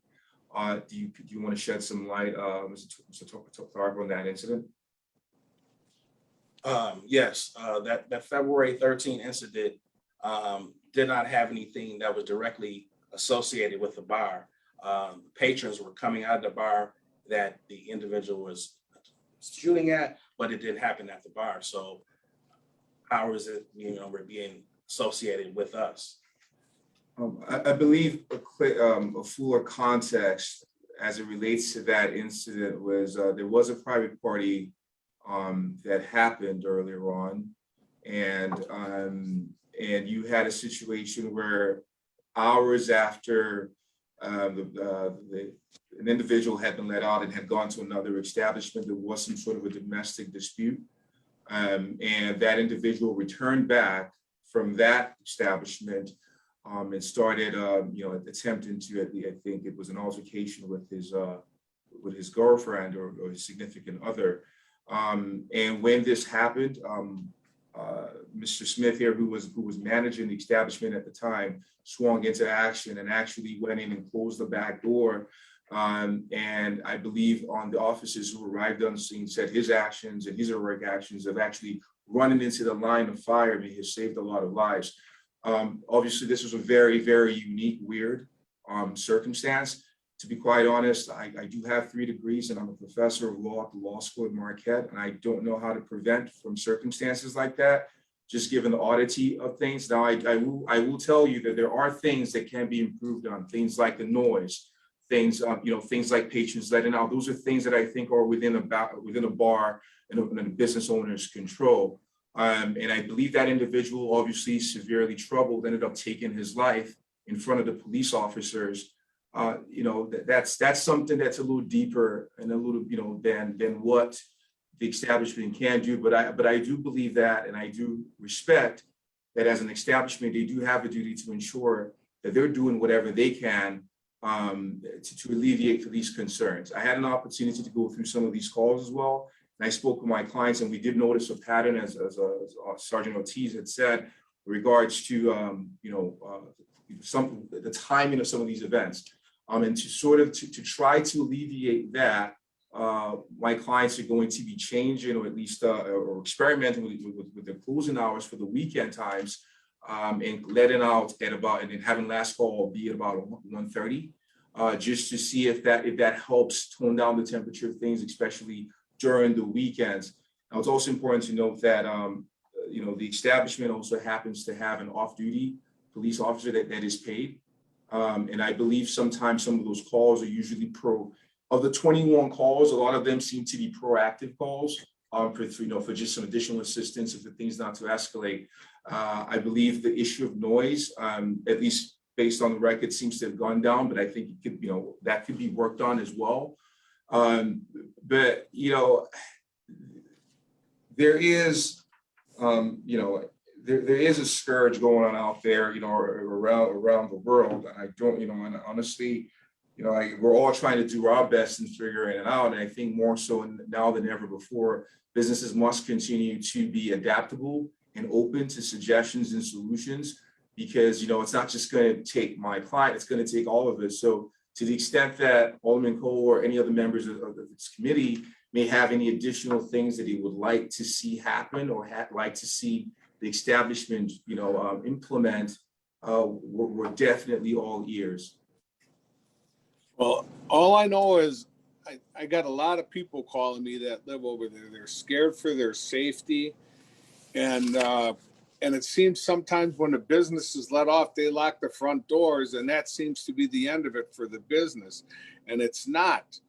Do you want to shed some light, Mr. Tharp, on that incident? Yes, that February 13th incident did not have anything that was directly associated with the bar. Patrons were coming out of the bar that the individual was shooting at, but it didn't happen at the bar. So how is it, we're being associated with us? I believe a fuller context as it relates to that incident was there was a private party that happened earlier on, and you had a situation where hours after an individual had been let out and had gone to another establishment, there was some sort of a domestic dispute, and that individual returned back from that establishment and started, attempting to, I think it was an altercation with his girlfriend or his significant other. And when this happened, Mr. Smith here, who was managing the establishment at the time, swung into action and actually went in and closed the back door. And I believe on the officers who arrived on scene said his actions and his heroic actions of actually running into the line of fire may have saved a lot of lives. Obviously, this was a very, very unique, weird circumstance. To be quite honest, I do have 3 degrees and I'm a professor of law at the law school at Marquette, and I don't know how to prevent from circumstances like that, just given the oddity of things. Now, I will tell you that there are things that can be improved on, things like the noise, things, things like patrons letting out. Those are things that I think are within a bar and a business owner's control. And I believe that individual, obviously severely troubled, ended up taking his life in front of the police officers. That's something that's a little deeper and a little, than what the establishment can do. But I do believe that, and I do respect that as an establishment, they do have a duty to ensure that they're doing whatever they can to alleviate these concerns. I had an opportunity to go through some of these calls as well. And I spoke with my clients, and we did notice a pattern, as Sergeant Ortiz had said, in regards to the timing of some of these events. And to try to alleviate that, my clients are going to be changing, or at least or experimenting with their closing hours for the weekend times, and letting out at about, and then having last call be at about 1:30, just to see if that helps tone down the temperature of things, especially during the weekends. Now, it's also important to note that the establishment also happens to have an off-duty police officer that is paid. And I believe sometimes some of those calls are usually of the 21 calls, a lot of them seem to be proactive calls for just some additional assistance if the thing's not to escalate. I believe the issue of noise, at least based on the record, seems to have gone down, but I think it could, that could be worked on as well. But there is, there is a scourge going on out there, around the world. And I don't, and honestly, we're all trying to do our best in figuring it out. And I think more so now than ever before, businesses must continue to be adaptable and open to suggestions and solutions, because, it's not just going to take my client, it's going to take all of us. So to the extent that Alderman Cole or any other members of this committee may have any additional things that he would like to see happen or like to see the establishment, implement, we're definitely all ears. Well, all I know is I got a lot of people calling me that live over there. They're scared for their safety. And it seems sometimes when the business is let off, they lock the front doors, and that seems to be the end of it for the business. And it's not.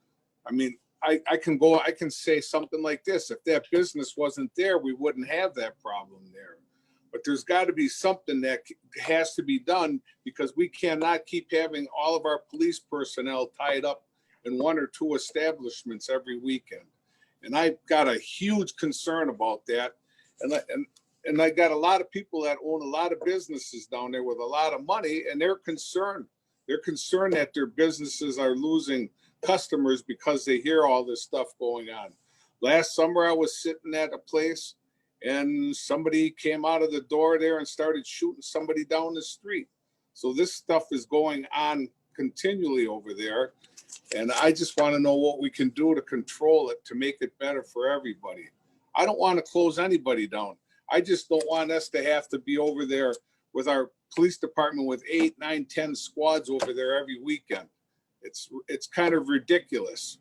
I mean, I can say something like this: if that business wasn't there, we wouldn't have that problem there. But there's got to be something that has to be done, because we cannot keep having all of our police personnel tied up in 1 or 2 establishments every weekend. And I've got a huge concern about that. And I got a lot of people that own a lot of businesses down there with a lot of money, and they're concerned. They're concerned that their businesses are losing customers because they hear all this stuff going on. Last summer, I was sitting at a place, and somebody came out of the door there and started shooting somebody down the street. So this stuff is going on continually over there. And I just want to know what we can do to control it, to make it better for everybody. I don't want to close anybody down. I just don't want us to have to be over there with our police department with 8, 9, 10 squads over there every weekend. It's kind of ridiculous,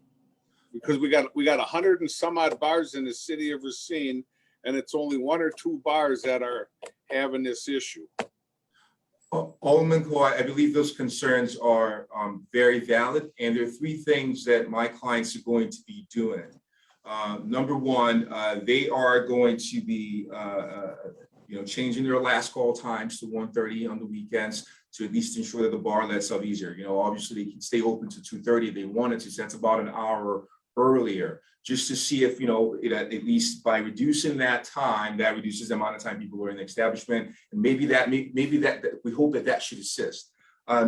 because we got 100 and some odd bars in the city of Racine, and it's only 1 or 2 bars that are having this issue. Alderman Cole, I believe those concerns are very valid, and there are 3 things that my clients are going to be doing. Number 1, they are going to be, changing their last call times to 1:30 on the weekends to at least ensure that the bar lets up easier. Obviously they can stay open to 2:30 if they wanted to. So that's about an hour earlier, just to see if, at least by reducing that time, that reduces the amount of time people are in the establishment. And maybe that we hope that should assist.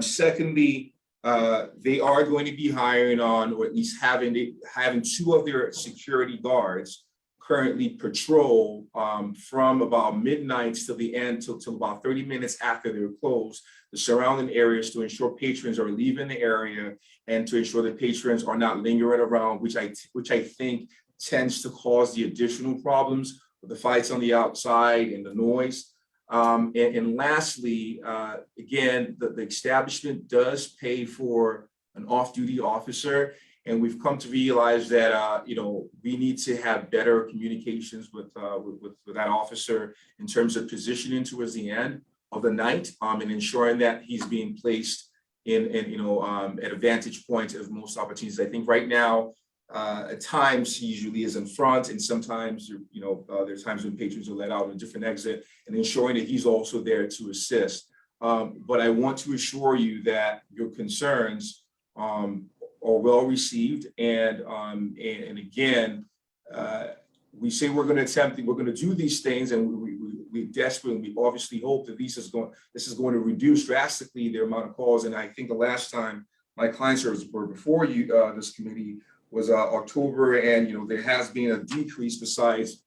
Secondly, they are going to be hiring on, or at least having 2 of their security guards currently patrol from about midnight till the end, till about 30 minutes after they're closed, the surrounding areas, to ensure patrons are leaving the area and to ensure that patrons are not lingering around, which I think tends to cause the additional problems with the fights on the outside and the noise. And lastly, again, the establishment does pay for an off-duty officer. And we've come to realize that, we need to have better communications with that officer in terms of positioning towards the end of the night, and ensuring that he's being placed in at a vantage point of most opportunities. I think right now, at times he usually is in front, and sometimes, there's times when patrons are let out on a different exit, and ensuring that he's also there to assist. But I want to assure you that your concerns are well received, and again, we say we're going to do these things, and we desperately, we obviously hope that this is going to reduce drastically the amount of calls. And I think the last time my clients were before you, this committee, was October, and there has been a decrease besides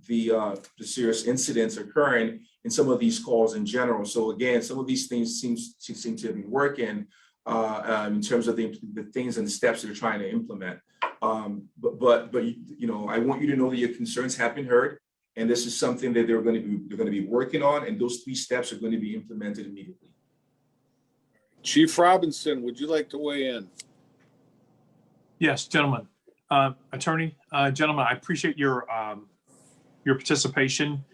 the serious incidents occurring in some of these calls in general. So again, some of these things seem to be working in terms of the things and the steps that they're trying to implement. But I want you to know that your concerns have been heard, and this is something that they're going to be working on, and those 3 steps are going to be implemented immediately. Chief Robinson, would you like to weigh in? Yes, gentlemen. Attorney, gentlemen, I appreciate your participation.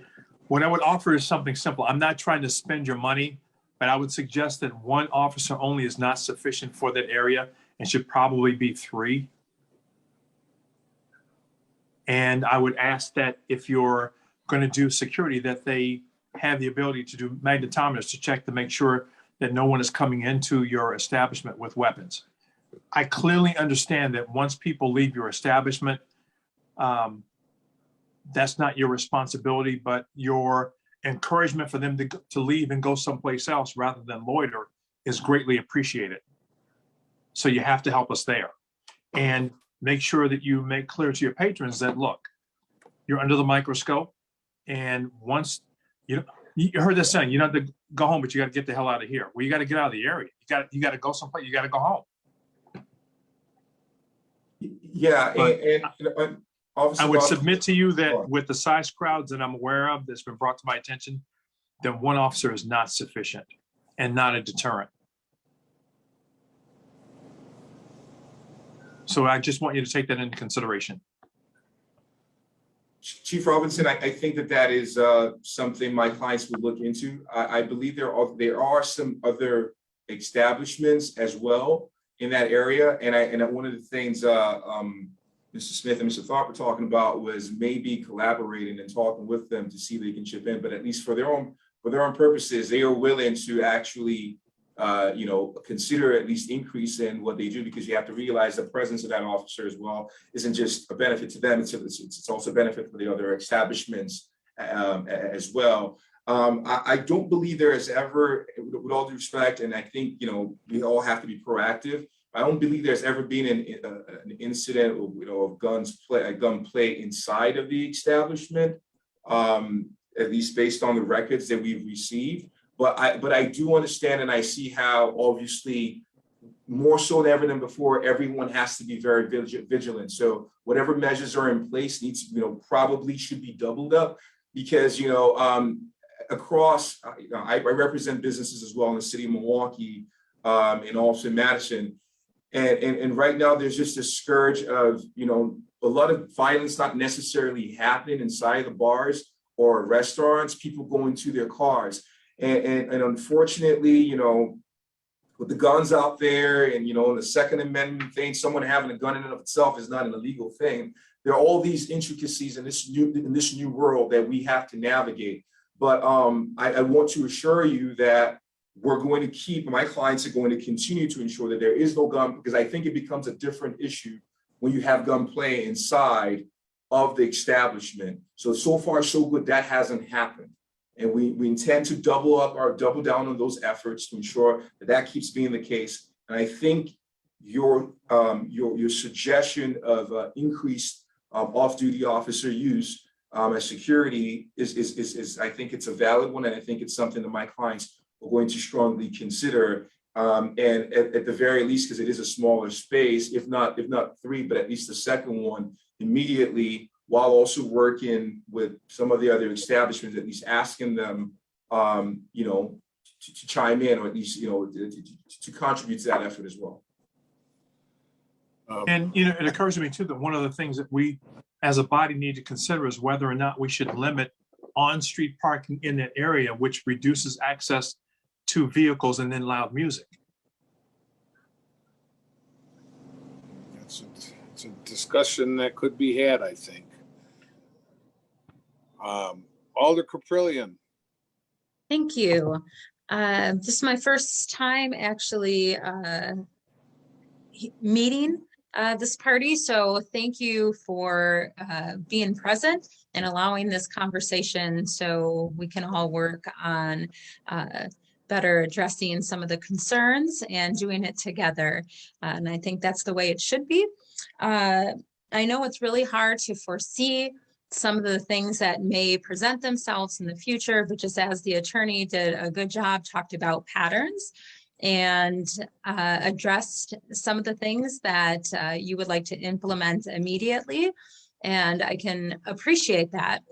What I would offer is something simple. I'm not trying to spend your money, but I would suggest that 1 officer only is not sufficient for that area and should probably be 3. And I would ask that if you're going to do security, that they have the ability to do magnetometers to check to make sure that no one is coming into your establishment with weapons. I clearly understand that once people leave your establishment, that's not your responsibility, but your encouragement for them to leave and go someplace else rather than loiter is greatly appreciated. So you have to help us there. And make sure that you make clear to your patrons that, look, you're under the microscope, and once you heard this saying, you don't have to go home, but you got to get the hell out of here. Well, you got to get out of the area. You got to go someplace. You got to go home. Yeah, and I would submit to you that with the size crowds that I'm aware of that's been brought to my attention, that 1 officer is not sufficient and not a deterrent. So I just want you to take that into consideration. Chief Robinson, I think that is something my clients would look into. I believe there are some other establishments as well in that area, and one of the things Mr. Smith and Mr. Thorpe were talking about was maybe collaborating and talking with them to see if they can chip in. But at least for their own purposes, they are willing to actually consider at least increase in what they do, because you have to realize the presence of that officer as well isn't just a benefit to them, it's also a benefit for the other establishments as well. I don't believe there has ever, with all due respect, and I think we all have to be proactive, I don't believe there's ever been an incident of gunplay inside of the establishment, at least based on the records that we've received. But I do understand, and I see how obviously more so than ever than before, everyone has to be very vigilant. So whatever measures are in place needs, probably should be doubled up, because across, I represent businesses as well in the city of Milwaukee, and also in Madison, and right now there's just a scourge of a lot of violence not necessarily happening inside the bars or restaurants, people going to their cars. And unfortunately, with the guns out there and, the Second Amendment thing, someone having a gun in and of itself is not an illegal thing. There are all these intricacies in this new world that we have to navigate. But I want to assure you that we're going to keep, my clients are going to continue to ensure that there is no gun, because I think it becomes a different issue when you have gunplay inside of the establishment. So far, so good, that hasn't happened. And we intend to double down on those efforts to ensure that that keeps being the case. And I think your suggestion of increased off-duty officer use as security is I think it's a valid one, and I think it's something that my clients are going to strongly consider. And at the very least, because it is a smaller space, if not 3, but at least the second one immediately, while also working with some of the other establishments, at least asking them, to chime in, or at least, to contribute to that effort as well. And, it occurs to me too, that one of the things that we as a body need to consider is whether or not we should limit on-street parking in that area, which reduces access to vehicles and then loud music. It's a discussion that could be had, I think. Alder Caprillion. Thank you. This is my first time actually meeting this party, so thank you for being present and allowing this conversation so we can all work on better addressing some of the concerns and doing it together. And I think that's the way it should be. I know it's really hard to foresee some of the things that may present themselves in the future, but just as the attorney did a good job, talked about patterns and addressed some of the things that you would like to implement immediately. And I can appreciate that.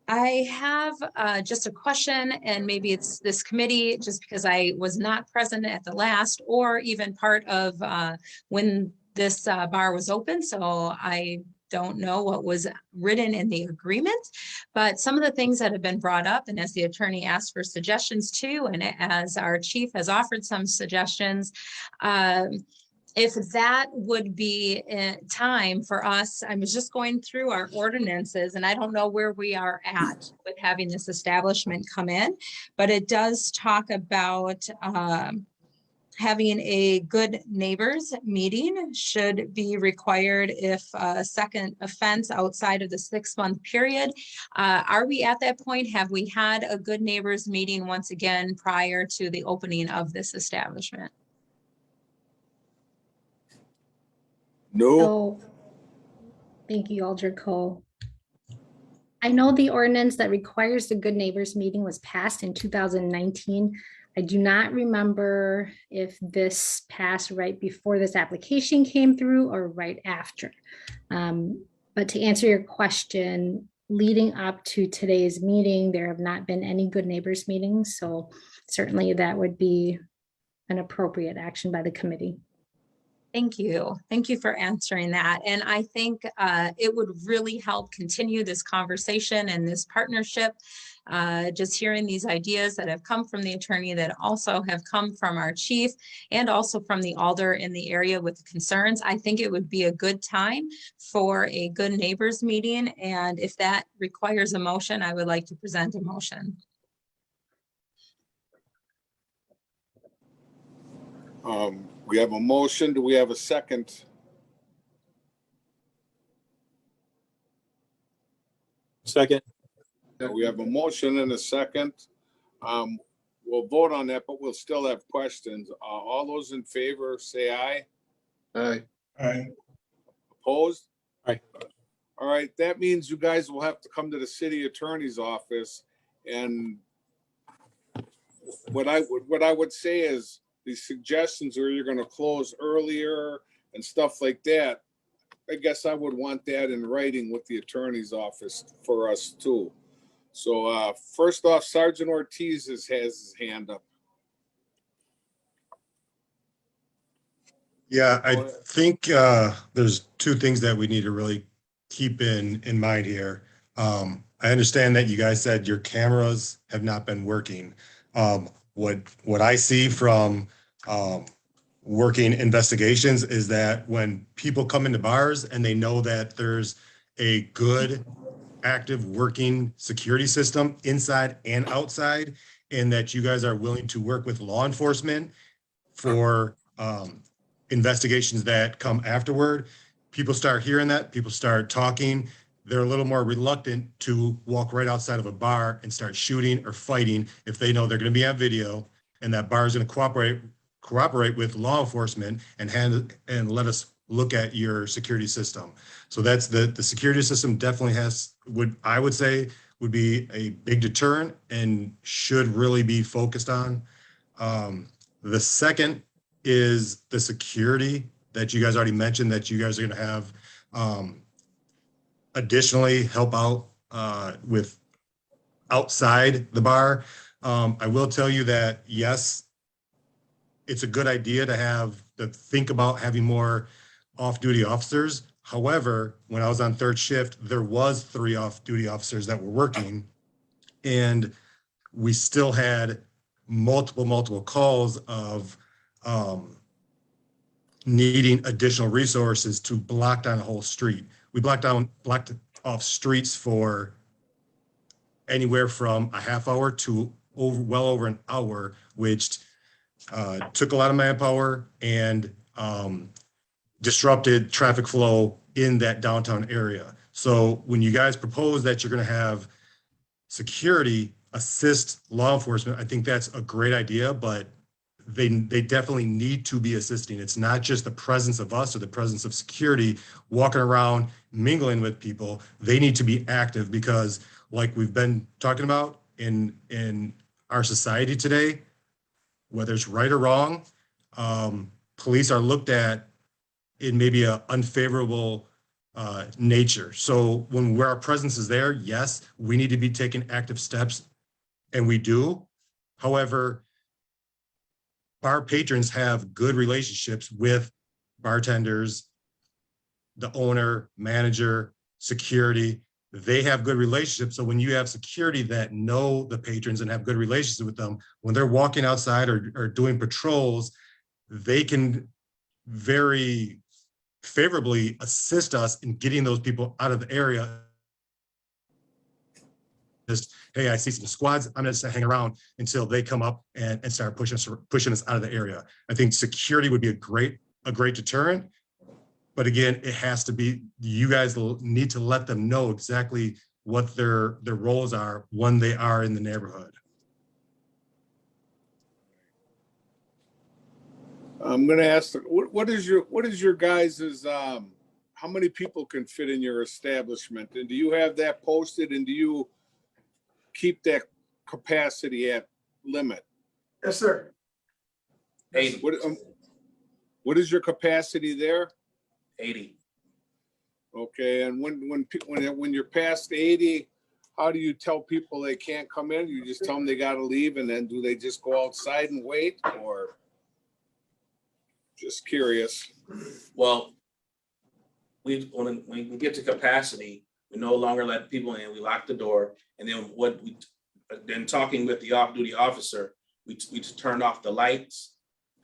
I have just a question, and maybe it's this committee, just because I was not present at the last or even part of when this bar was open. So I don't know what was written in the agreement, but some of the things that have been brought up, and as the attorney asked for suggestions too, and as our chief has offered some suggestions, if that would be time for us. I was just going through our ordinances, and I don't know where we are at with having this establishment come in, but it does talk about having a good neighbors meeting should be required if a second offense outside of the 6-month period. Are we at that point? Have we had a good neighbors meeting once again prior to the opening of this establishment? No. So, thank you, Alder Cole. I know the ordinance that requires the Good Neighbors meeting was passed in 2019. I do not remember if this passed right before this application came through or right after. But to answer your question, leading up to today's meeting, there have not been any Good Neighbors meetings. So certainly that would be an appropriate action by the committee. Thank you. Thank you for answering that. And I think it would really help continue this conversation and this partnership. Just hearing these ideas that have come from the attorney, that also have come from our chief and also from the alder in the area with the concerns. I think it would be a good time for a good neighbors meeting. And if that requires a motion, I would like to present a motion. We have a motion. Do we have a second? Second. We have a motion and a second. We'll vote on that, but we'll still have questions. All those in favor, say aye. Aye. Aye. Opposed? Aye. All right, that means you guys will have to come to the city attorney's office, and what I would say is the suggestions where you're going to close earlier and stuff like that, I guess I would want that in writing with the attorney's office for us too. So first off, Sergeant Ortiz has his hand up. Yeah, I think there's two things that we need to really keep in mind here. I understand that you guys said your cameras have not been working. What I see from working investigations is that when people come into bars and they know that there's a good, active, working security system inside and outside, and that you guys are willing to work with law enforcement for investigations that come afterward, people start hearing that, people start talking, they're a little more reluctant to walk right outside of a bar and start shooting or fighting if they know they're going to be on video and that bar is going to cooperate with law enforcement and let us look at your security system. So that's the security system definitely I would say would be a big deterrent and should really be focused on. The second is the security that you guys already mentioned that you guys are going to have additionally help out with outside the bar. I will tell you that, yes, it's a good idea to think about having more off-duty officers. However, when I was on third shift, there was 3 off-duty officers that were working, and we still had multiple calls of needing additional resources to block down a whole street. We blocked off streets for anywhere from a half hour to well over an hour, which took a lot of manpower and disrupted traffic flow in that downtown area. So when you guys propose that you're going to have security assist law enforcement, I think that's a great idea, but they definitely need to be assisting. It's not just the presence of us or the presence of security walking around mingling with people. They need to be active because, like we've been talking about in our society today, whether it's right or wrong, police are looked at in maybe an unfavorable nature. So where our presence is there, yes, we need to be taking active steps, and we do. However, bar patrons have good relationships with bartenders, the owner, manager, security. They have good relationships. So when you have security that know the patrons and have good relationships with them, when they're walking outside or doing patrols, they can very favorably assist us in getting those people out of the area. Just, hey, I see some squads, I'm just gonna hang around until they come up and start pushing us out of the area. I think security would be a great deterrent. But again, it has to be, you guys need to let them know exactly what their roles are when they are in the neighborhood. I'm gonna ask, what is your guys's, how many people can fit in your establishment? And do you have that posted, and do you keep that capacity at limit? Yes, sir. 80. What is your capacity there? 80. Okay, and when you're past 80, how do you tell people they can't come in? You just tell them they gotta leave, and then do they just go outside and wait, or? Just curious. Well, when we get to capacity, we no longer let people in. We lock the door, and then talking with the off-duty officer, we turned off the lights,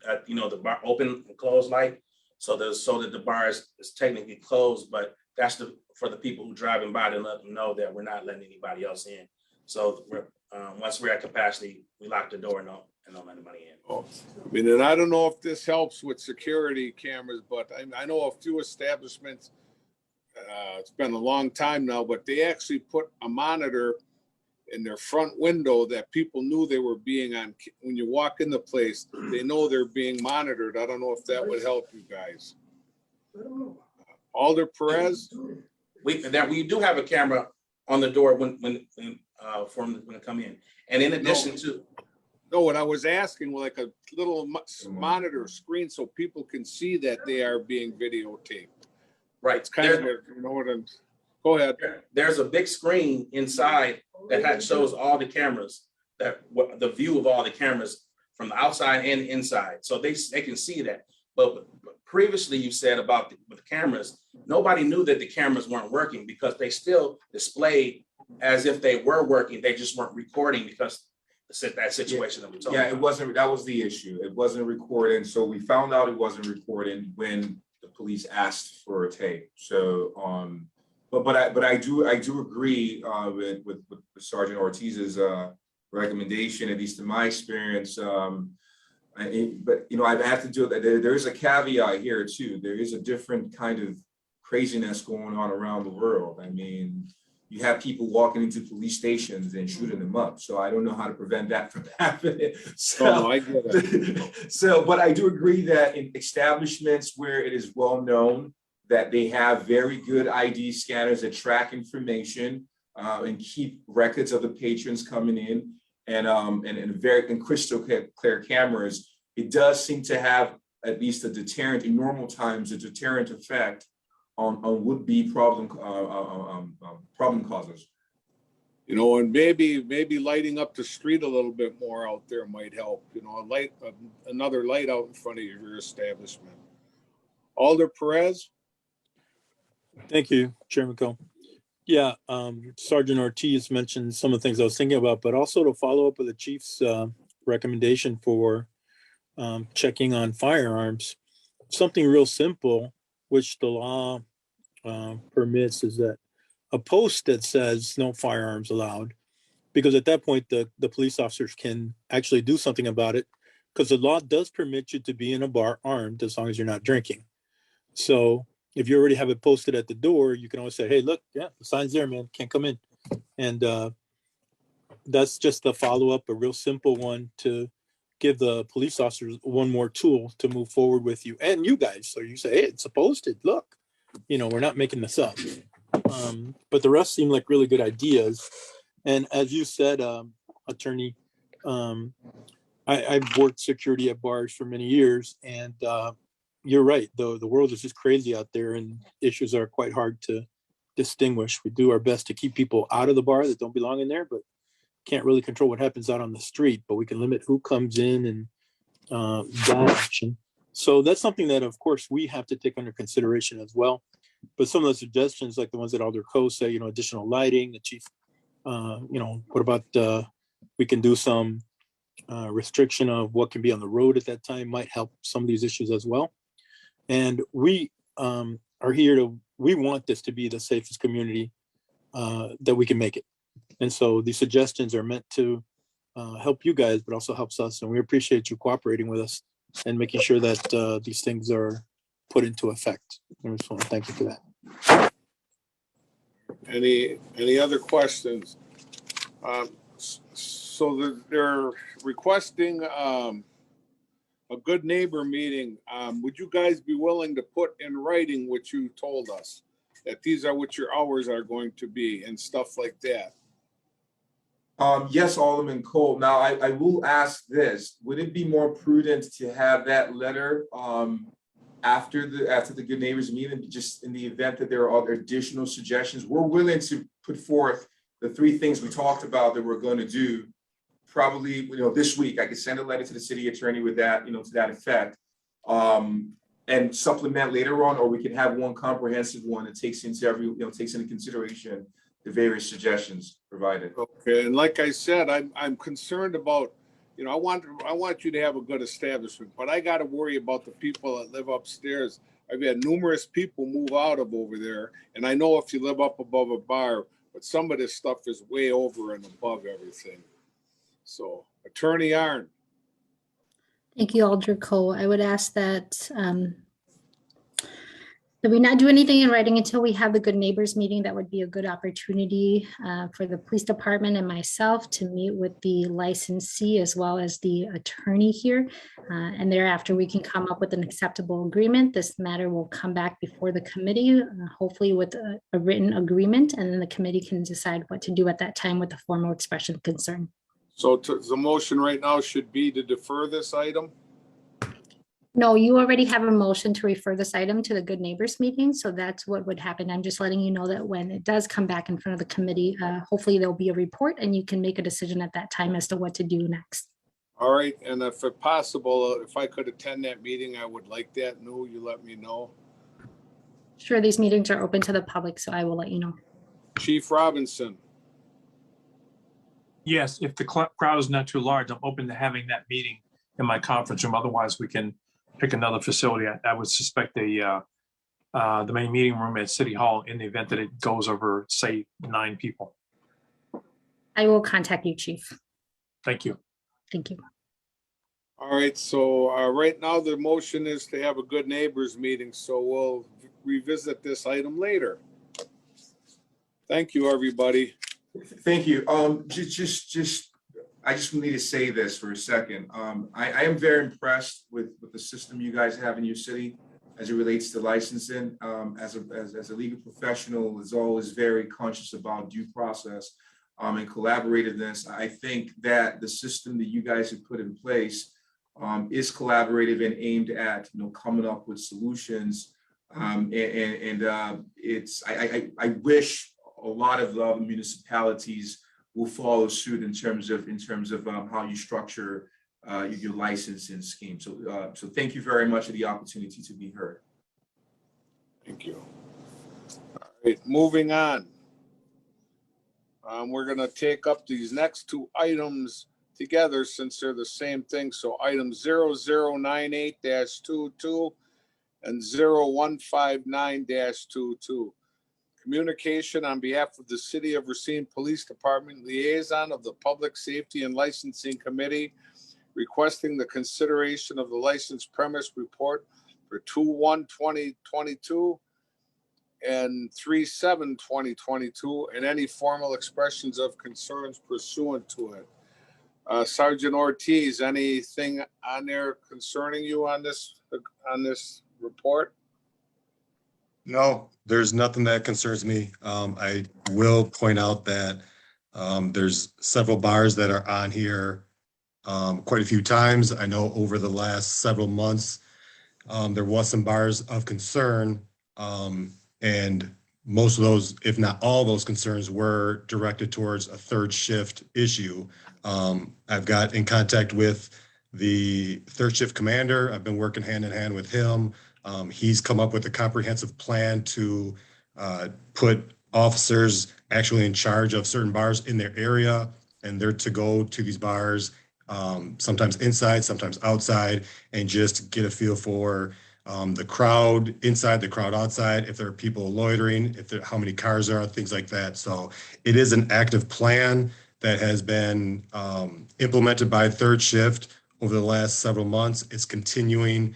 the bar open and close light, so that the bar is technically closed, but that's for the people who driving by to let them know that we're not letting anybody else in. So once we're at capacity, we lock the door and don't let anybody in. Oh, I mean, and I don't know if this helps with security cameras, but I know a few establishments, it's been a long time now, but they actually put a monitor in their front window that people knew they were being on. When you walk in the place, they know they're being monitored. I don't know if that would help you guys. Alder Perez? We do have a camera on the door when they come in. And in addition to. No, what I was asking, like a little monitor screen so people can see that they are being videotaped. Right. It's kind of, go ahead. There's a big screen inside that shows all the cameras, the view of all the cameras from the outside and inside. So they can see that. But previously you said about the cameras, nobody knew that the cameras weren't working because they still displayed as if they were working. They just weren't recording because that situation that we talked about. Yeah, it wasn't, that was the issue. It wasn't recording. So we found out it wasn't recording when the police asked for a tape. So, but I do agree with Sergeant Ortiz's recommendation, at least in my experience. But, you know, I've had to do that. There is a caveat here too. There is a different kind of craziness going on around the world. I mean, you have people walking into police stations and shooting them up. So I don't know how to prevent that from happening. So, Oh, I get it. so, but I do agree that in establishments where it is well known that they have very good ID scanners that track information and keep records of the patrons coming in, and crystal clear cameras, it does seem to have at least a deterrent in normal times, a deterrent effect on would-be problem causers. You know, and maybe lighting up the street a little bit more out there might help. You know, another light out in front of your establishment. Alder Perez. Thank you, Chairman Coe. Yeah, Sergeant Ortiz mentioned some of the things I was thinking about, but also to follow up with the chief's recommendation for checking on firearms. Something real simple, which the law permits, is that a post that says no firearms allowed, because at that point the police officers can actually do something about it, because the law does permit you to be in a bar armed as long as you're not drinking. So if you already have it posted at the door, you can always say, hey, look, yeah, the sign's there, man, can't come in. And that's just a follow-up, a real simple one to give the police officers one more tool to move forward with you and you guys. So you say, hey, it's posted, look, you know, we're not making this up. But the rest seem like really good ideas. And as you said, Attorney, I've worked security at bars for many years, and you're right, though the world is just crazy out there and issues are quite hard to distinguish. We do our best to keep people out of the bar that don't belong in there, but can't really control what happens out on the street, but we can limit who comes in and that action. So that's something that, of course, we have to take under consideration as well. But some of the suggestions, like the ones that Alder Coe say, you know, additional lighting, the chief, you know, what about we can do some restriction of what can be on the road at that time, might help some of these issues as well. And we are here to, we want this to be the safest community that we can make it. And so these suggestions are meant to help you guys, but also helps us. And we appreciate you cooperating with us and making sure that these things are put into effect. I just want to thank you for that. Any other questions? So they're requesting a good neighbor meeting. Would you guys be willing to put in writing what you told us, that these are what your hours are going to be and stuff like that? Yes, Alderman Cole. Now, I will ask this: would it be more prudent to have that letter after the Good Neighbors meeting, just in the event that there are other additional suggestions? We're willing to put forth the 3 things we talked about that we're going to do. Probably, you know, this week I could send a letter to the city attorney with that, you know, to that effect, and supplement later on, or we can have one comprehensive one that takes into consideration the various suggestions provided. Okay, and like I said, I'm concerned about, you know, I want you to have a good establishment, but I got to worry about the people that live upstairs. I've had numerous people move out of over there, and I know if you live up above a bar, but some of this stuff is way over and above everything. So, Attorney Arnn. Thank you, Alder Coe. I would ask that we not do anything in writing until we have the Good Neighbors meeting. That would be a good opportunity for the police department and myself to meet with the licensee as well as the attorney here. And thereafter, we can come up with an acceptable agreement. This matter will come back before the committee, hopefully with a written agreement, and then the committee can decide what to do at that time with the formal expression of concern. So the motion right now should be to defer this item? No, you already have a motion to refer this item to the Good Neighbors meeting, so that's what would happen. I'm just letting you know that when it does come back in front of the committee, hopefully there'll be a report and you can make a decision at that time as to what to do next. All right, and if possible, if I could attend that meeting, I would like that. No, you let me know. Sure, these meetings are open to the public, so I will let you know. Chief Robinson. Yes, if the crowd is not too large, I'm open to having that meeting in my conference room. Otherwise, we can pick another facility. I would suspect the main meeting room at City Hall in the event that it goes over, say, 9 people. I will contact you, Chief. Thank you. Thank you. All right, so right now the motion is to have a good neighbors meeting, so we'll revisit this item later. Thank you, everybody. Thank you. I just need to say this for a second. I am very impressed with the system you guys have in your city as it relates to licensing. As a legal professional, is always very conscious about due process and collaborativeness. I think that the system that you guys have put in place is collaborative and aimed at coming up with solutions. I wish a lot of the municipalities will follow suit in terms of how you structure your licensing scheme. So thank you very much for the opportunity to be heard. Thank you. All right, moving on. We're going to take up these next two items together since they're the same thing. So item 0098-22 and 0159-22. Communication on behalf of the City of Racine Police Department Liaison of the Public Safety and Licensing Committee requesting the consideration of the licensed premise report for 2/1/2022 and 3/7/2022 and any formal expressions of concerns pursuant to it. Sergeant Ortiz, anything on there concerning you on this report? No, there's nothing that concerns me. I will point out that there's several bars that are on here quite a few times. I know over the last several months, there was some bars of concern, and most of those, if not all those concerns, were directed towards a third shift issue. I've got in contact with the third shift commander. I've been working hand in hand with him. He's come up with a comprehensive plan to put officers actually in charge of certain bars in their area, and they're to go to these bars, sometimes inside, sometimes outside, and just get a feel for the crowd inside, the crowd outside, if there are people loitering, how many cars there are, things like that. So it is an active plan that has been implemented by third shift over the last several months. It's continuing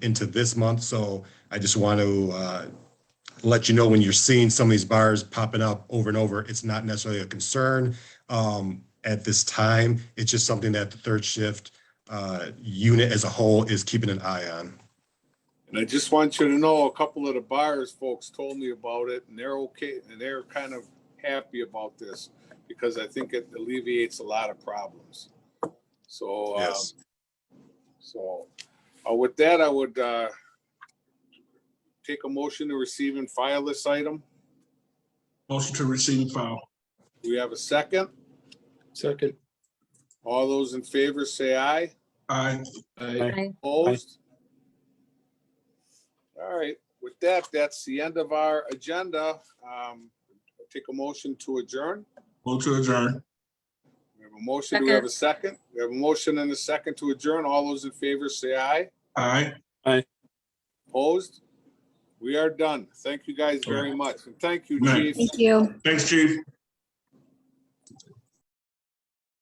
into this month. So I just want to let you know, when you're seeing some of these bars popping up over and over, it's not necessarily a concern at this time. It's just something that the third shift unit as a whole is keeping an eye on. And I just want you to know, a couple of the bars folks told me about it, and they're okay, and they're kind of happy about this because I think it alleviates a lot of problems. So, Yes. With that, I would take a motion to receive and file this item. Motion to receive and file. Do we have a second? Second. All those in favor say aye. Aye. Aye. Opposed? All right, with that, that's the end of our agenda. Take a motion to adjourn. Move to adjourn. We have a motion. Do we have a second? We have a motion and a second to adjourn. All those in favor say aye. Aye. Aye. Opposed? We are done. Thank you guys very much. And thank you, Good night. Chief. Thank you. Thanks, Chief.